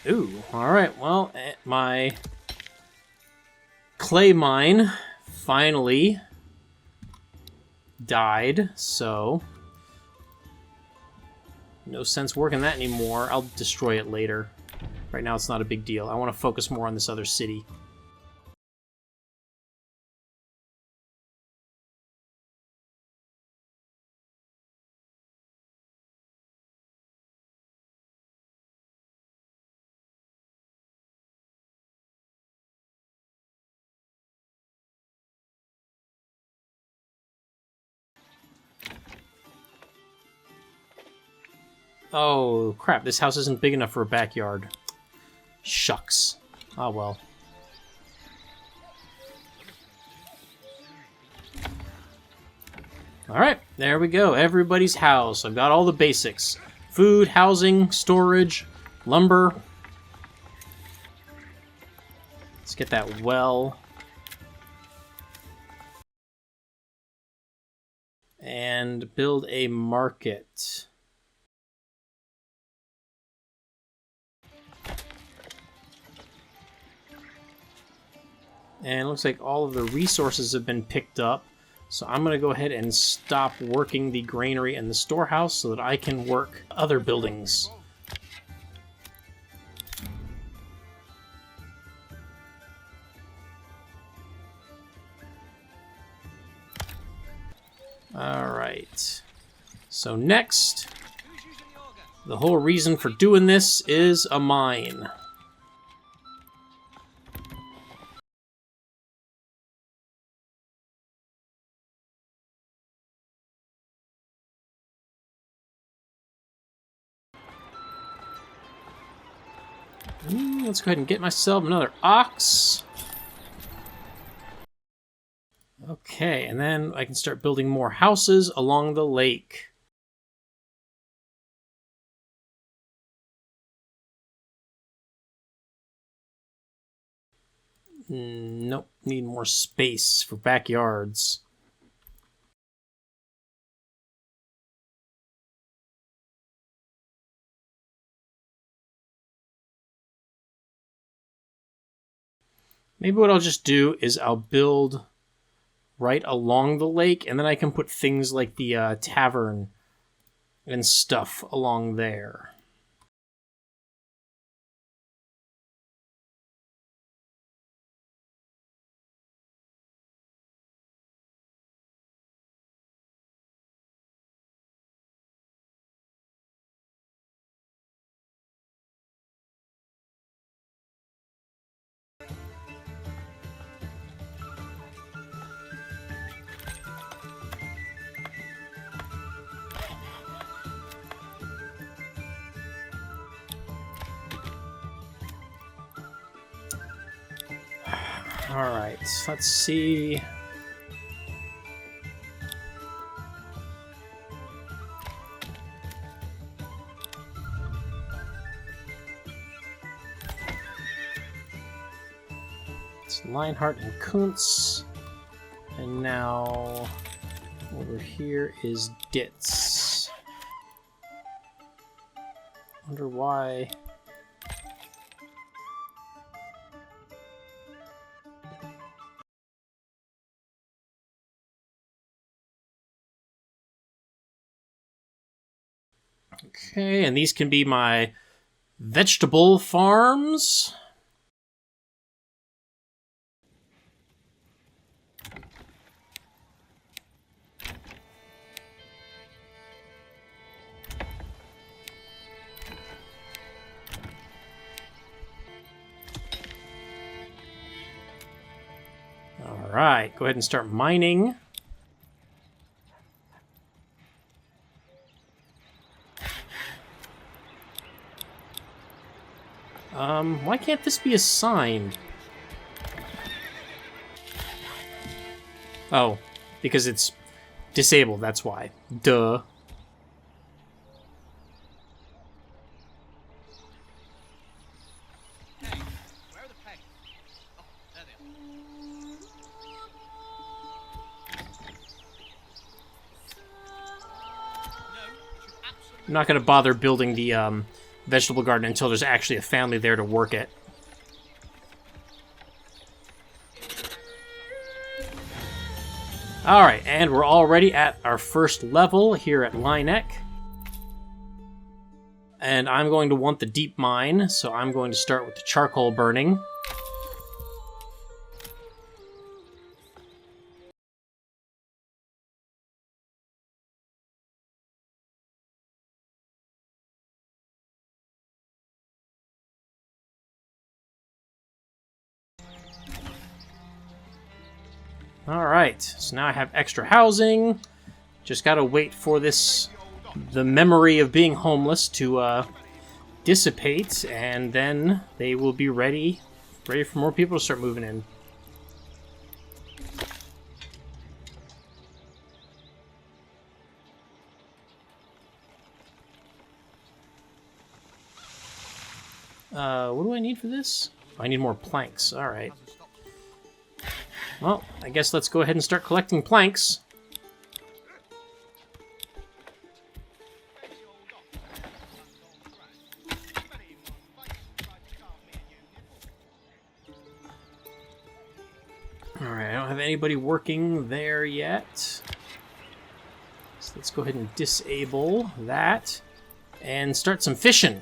Ooh, alright, well, my clay mine finally died, so no sense working that anymore. I'll destroy it later. Right now it's not a big deal. I want to focus more on this other city. Oh, crap. This house isn't big enough for a backyard. Shucks. Oh, well. Alright, there we go. Everybody's house. I've got all the basics. Food, housing, storage, lumber. Let's get that well. And build a market. And it looks like all of the resources have been picked up. So I'm going to go ahead and stop working the granary and the storehouse so that I can work other buildings. Alright. So next, the whole reason for doing this is a mine. Let's go ahead and get myself another ox. Okay, and then I can start building more houses along the lake. Nope, need more space for backyards. Maybe what I'll just do is I'll build right along the lake, and then I can put things like the tavern and stuff along there. Alright, let's see. It's Lionheart and Kuntz. And now over here is Ditz. Wonder why. Okay, and these can be my vegetable farms. All right, go ahead and start mining. Why can't this be assigned? Oh, because it's disabled, that's why. Duh. Where are the pegs? Oh, there they are. No, you should absolutely... I'm not going to bother building the vegetable garden until there's actually a family there to work it. Alright, and we're already at our first level here at Linek. And I'm going to want the deep mine, so I'm going to start with the charcoal burning. Alright, so now I have extra housing. Just gotta wait for the memory of being homeless to dissipate, and then they will be ready for more people to start moving in. What do I need for this? Oh, I need more planks. Alright. Well, I guess let's go ahead and start collecting planks. Alright, I don't have anybody working there yet. So let's go ahead and disable that and start some fishing.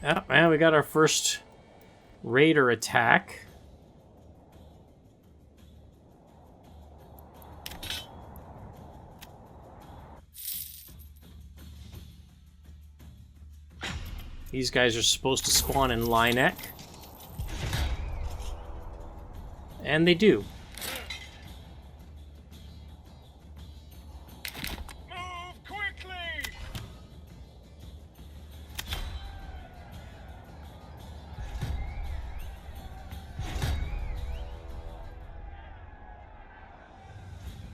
Oh, and we got our first raider attack. These guys are supposed to spawn in Linek. And they do. Move quickly!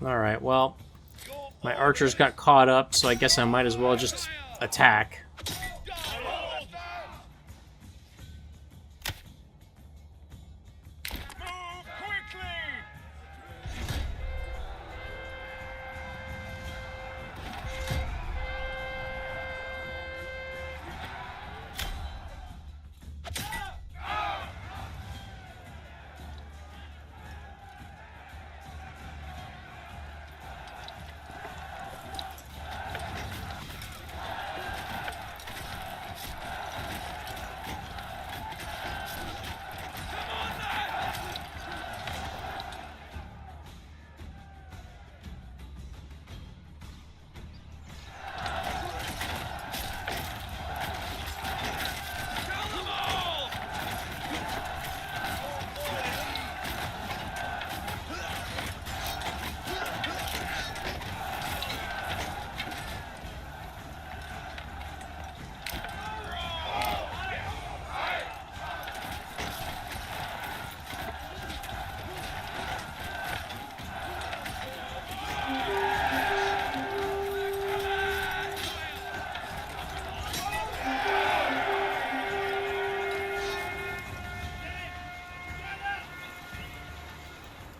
Alright, well, my archers got caught up, so I guess I might as well just attack. Move quickly!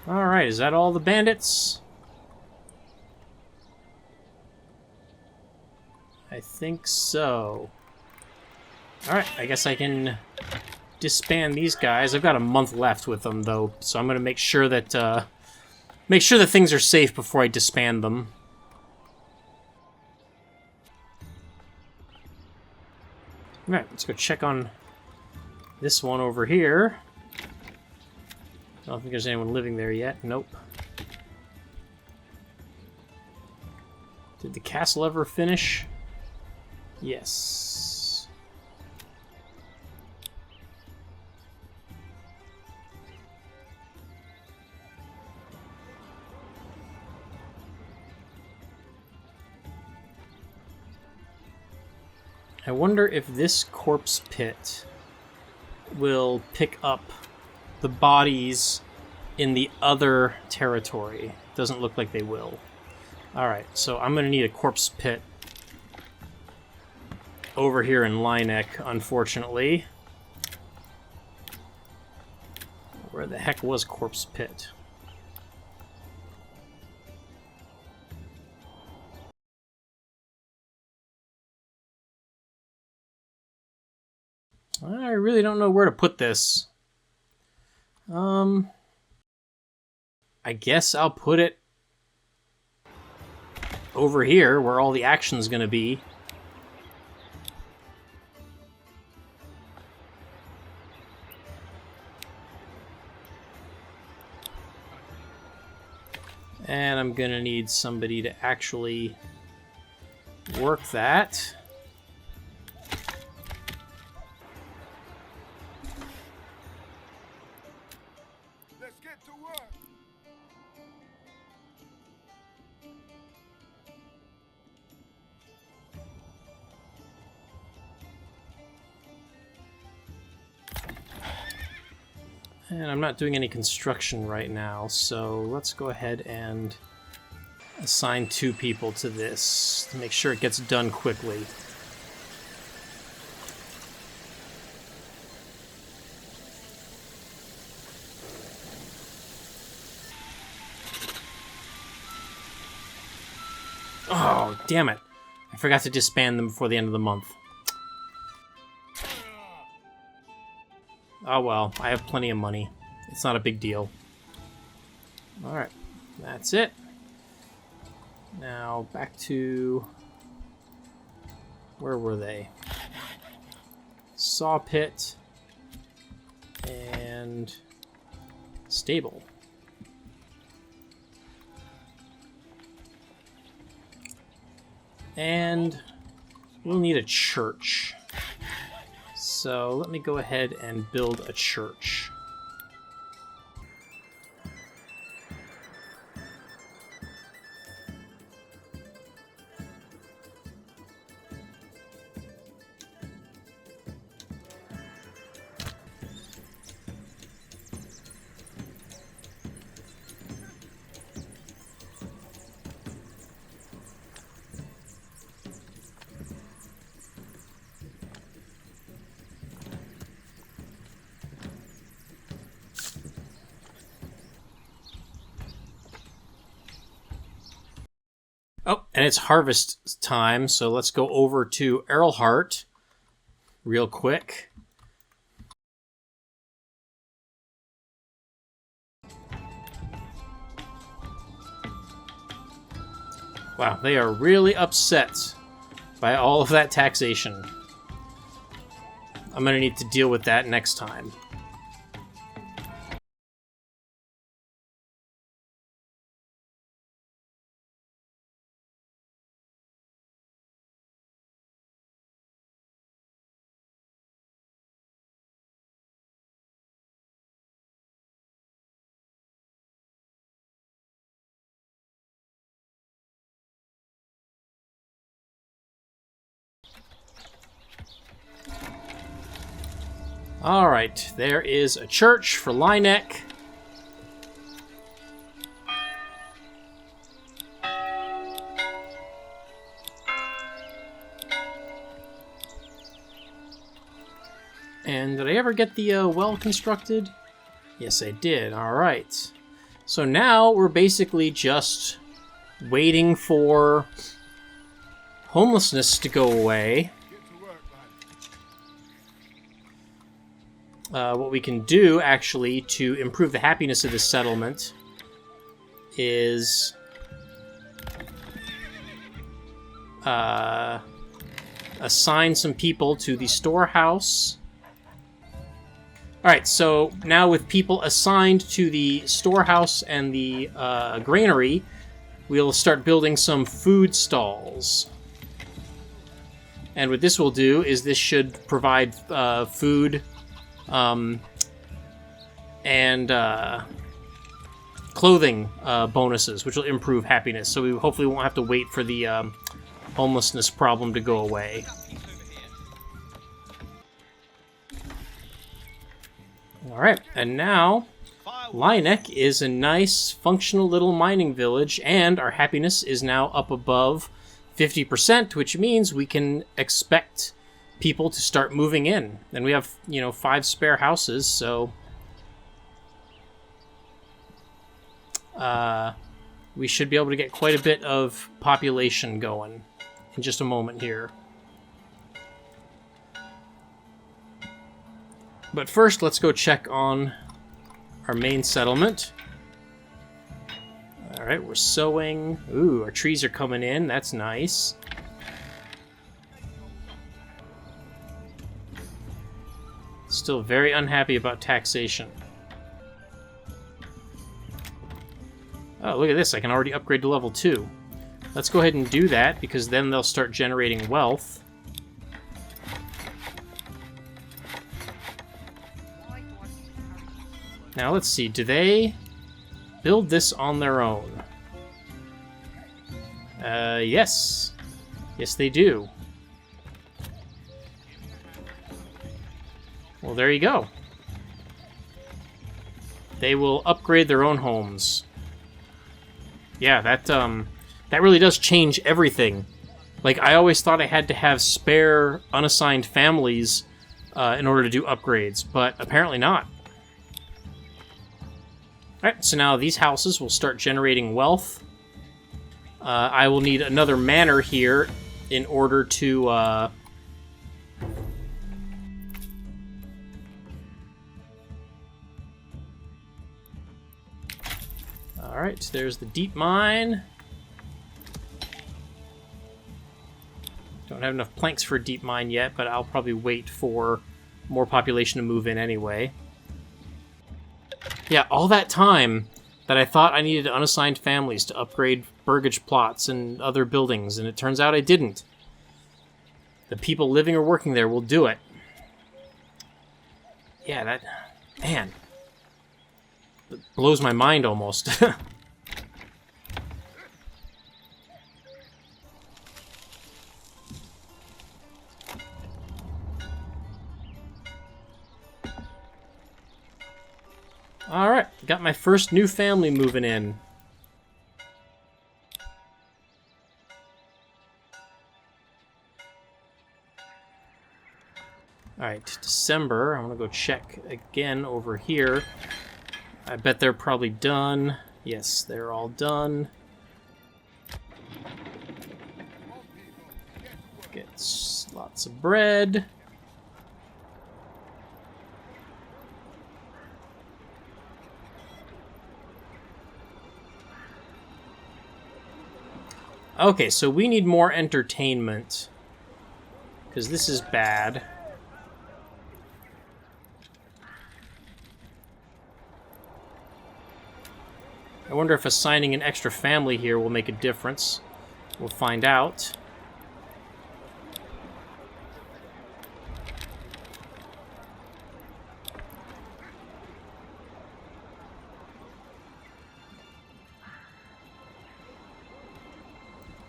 Alright, is that all the bandits? I think so. Alright, I guess I can disband these guys. I've got a month left with them, though, so I'm going to make sure that things are safe before I disband them. Alright, let's go check on this one over here. I don't think there's anyone living there yet. Nope. Did the castle ever finish? Yes. I wonder if this corpse pit will pick up the bodies in the other territory. Doesn't look like they will. Alright, so I'm going to need a corpse pit over here in Linek, unfortunately. Where the heck was corpse pit? really don't know where to put this. I guess I'll put it over here where all the action's gonna be. And I'm gonna need somebody to actually work that. Let's get to work. And I'm not doing any construction right now, so let's go ahead and assign 2 people to this to make sure it gets done quickly. Oh, damn it. I forgot to disband them before the end of the month. Oh well, I have plenty of money. It's not a big deal. Alright, that's it. Now, back to... where were they? Saw pit and stable. And we'll need a church. So let me go ahead and build a church. Oh, and it's harvest time, so let's go over to Erlhart real quick. Wow, they are really upset by all of that taxation. I'm going to need to deal with that next time. Alright, there is a church for Linek. And did I ever get the well constructed? Yes, I did. Alright. So now we're basically just waiting for homelessness to go away. What we can do, actually, to improve the happiness of this settlement is assign some people to the storehouse. Alright, so now with people assigned to the storehouse and the granary, we'll start building some food stalls. And what this will do is this should provide food and clothing bonuses, which will improve happiness. So we hopefully won't have to wait for the homelessness problem to go away. Alright, and now Linek is a nice, functional little mining village, and our happiness is now up above 50%, which means we can expect people to start moving in. And we have, 5 spare houses, so we should be able to get quite a bit of population going in just a moment here. But first, let's go check on our main settlement. Alright, we're sowing. Ooh, our trees are coming in. That's nice. Still very unhappy about taxation. Oh, look at this. I can already upgrade to level 2. Let's go ahead and do that, because then they'll start generating wealth. Now, let's see. Do they build this on their own? Yes. Yes, they do. Well, there you go. They will upgrade their own homes. Yeah, that really does change everything. Like, I always thought I had to have spare, unassigned families in order to do upgrades, but apparently not. Alright, so now these houses will start generating wealth. I will need another manor here in order to... Alright, there's the deep mine. Don't have enough planks for a deep mine yet, but I'll probably wait for more population to move in anyway. Yeah, all that time that I thought I needed unassigned families to upgrade burgage plots and other buildings, and it turns out I didn't. The people living or working there will do it. Yeah, that... Man. It blows my mind almost. Alright, got my first new family moving in. Alright, December. I'm gonna go check again over here. I bet they're probably done. Yes, they're all done. Get lots of bread. Okay, so we need more entertainment, because this is bad. I wonder if assigning an extra family here will make a difference. We'll find out.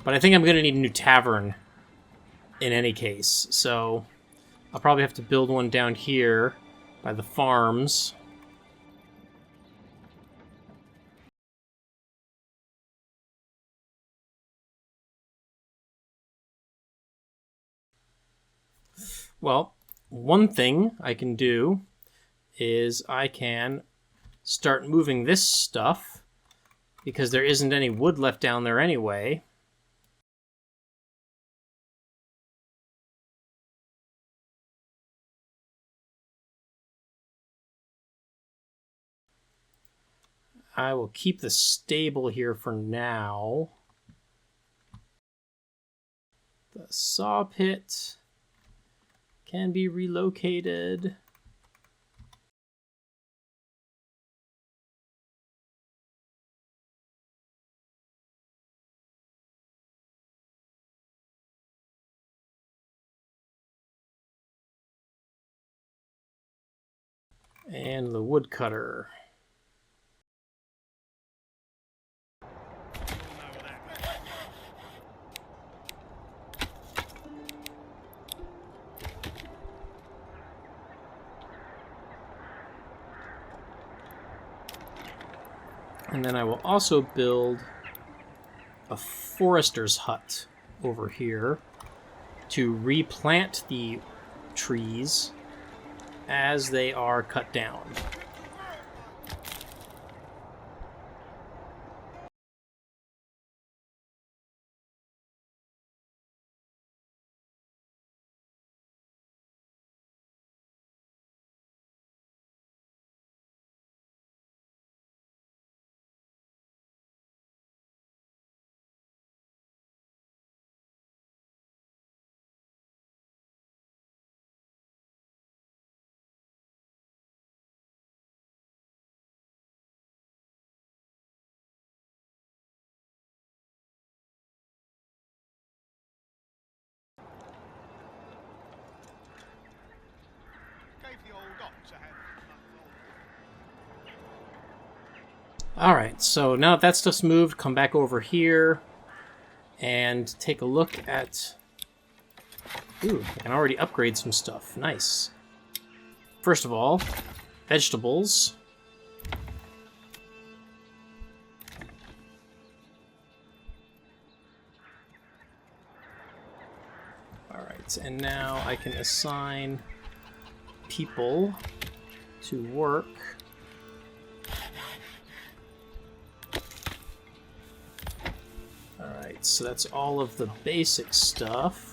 But I think I'm going to need a new tavern in any case, so I'll probably have to build one down here by the farms. Well, one thing I can do is I can start moving this stuff, because there isn't any wood left down there anyway. I will keep the stable here for now. The saw pit can be relocated. And the woodcutter. And then I will also build a forester's hut over here to replant the trees as they are cut down. Got to have Alright, so now that stuff's moved, come back over here and take a look at... Ooh, I can already upgrade some stuff. Nice. First of all, vegetables. Alright, and now I can assign people to work. Alright, so that's all of the basic stuff.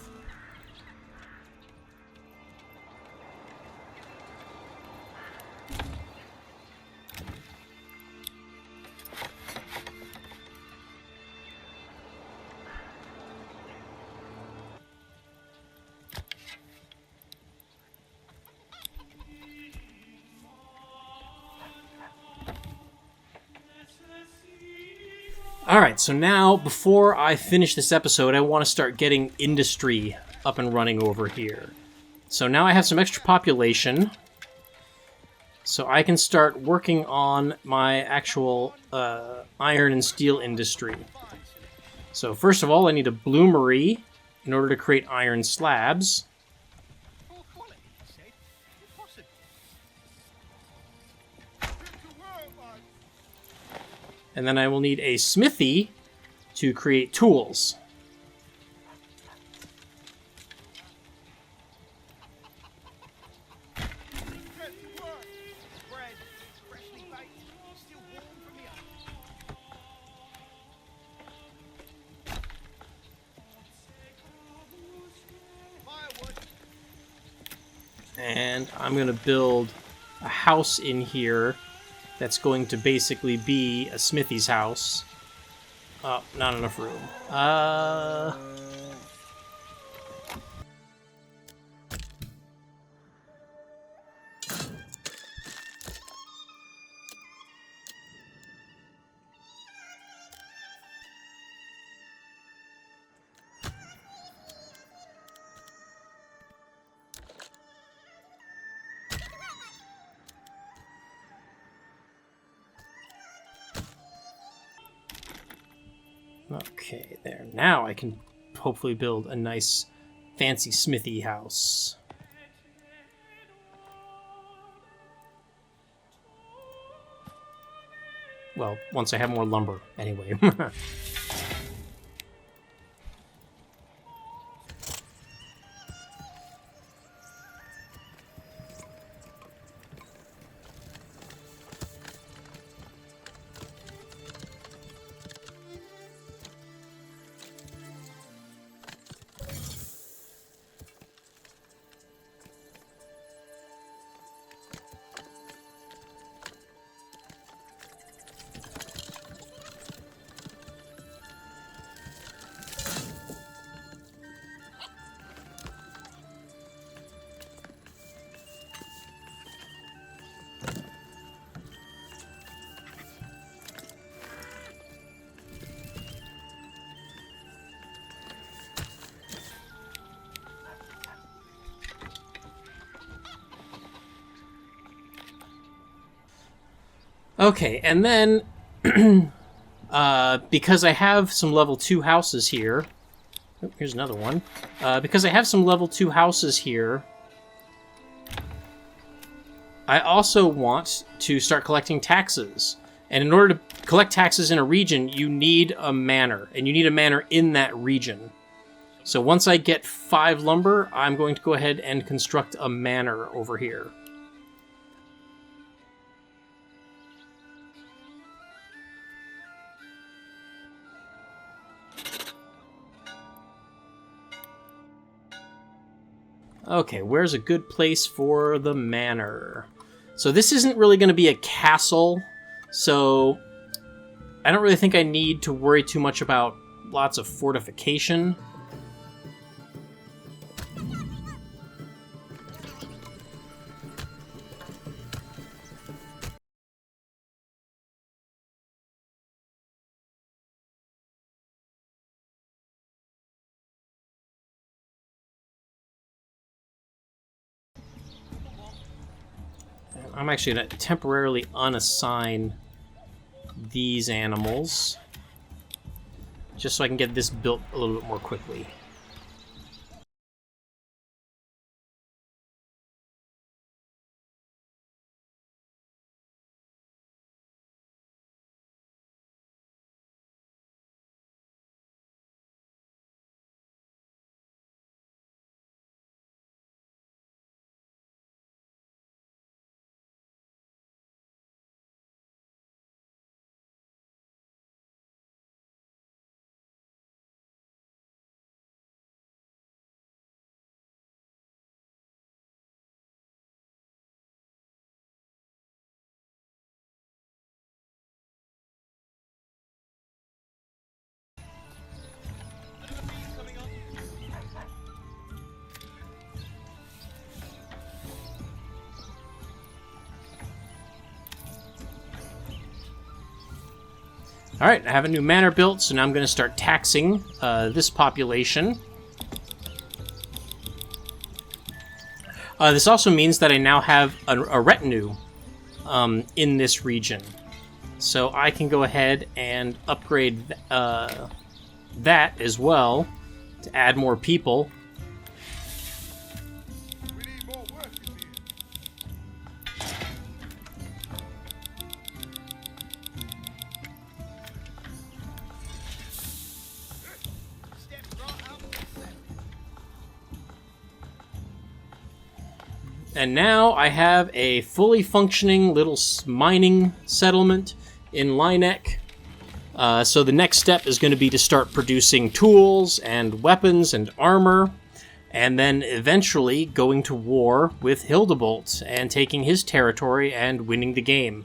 Alright, so now, before I finish this episode, I want to start getting industry up and running over here. So now I have some extra population, so I can start working on my actual iron and steel industry. So first of all, I need a bloomery in order to create iron slabs. Poor quality, he said. Impossible. to work, man. And then I will need a smithy to create tools. Get to work. Bread, freshly baked, still warm from the oven. Firewood. And I'm going to build a house in here that's going to basically be a smithy's house. Oh, not enough room. Okay, there. Now I can hopefully build a nice, fancy smithy house. Well, once I have more lumber, anyway. Okay, and then, because I have some level 2 houses here... Oh, here's another one. Because I have some level 2 houses here, I also want to start collecting taxes. And in order to collect taxes in a region, you need a manor, and you need a manor in that region. So once I get 5 lumber, I'm going to go ahead and construct a manor over here. Okay, where's a good place for the manor? So this isn't really going to be a castle, so I don't really think I need to worry too much about lots of fortification. I'm actually going to temporarily unassign these animals, just so I can get this built a little bit more quickly. Alright, I have a new manor built, so now I'm going to start taxing this population. This also means that I now have a retinue in this region. So I can go ahead and upgrade that as well to add more people. We need more workers here. Step right up. And now I have a fully functioning little mining settlement in Linek. So the next step is going to be to start producing tools and weapons and armor, and then eventually going to war with Hildebolt and taking his territory and winning the game.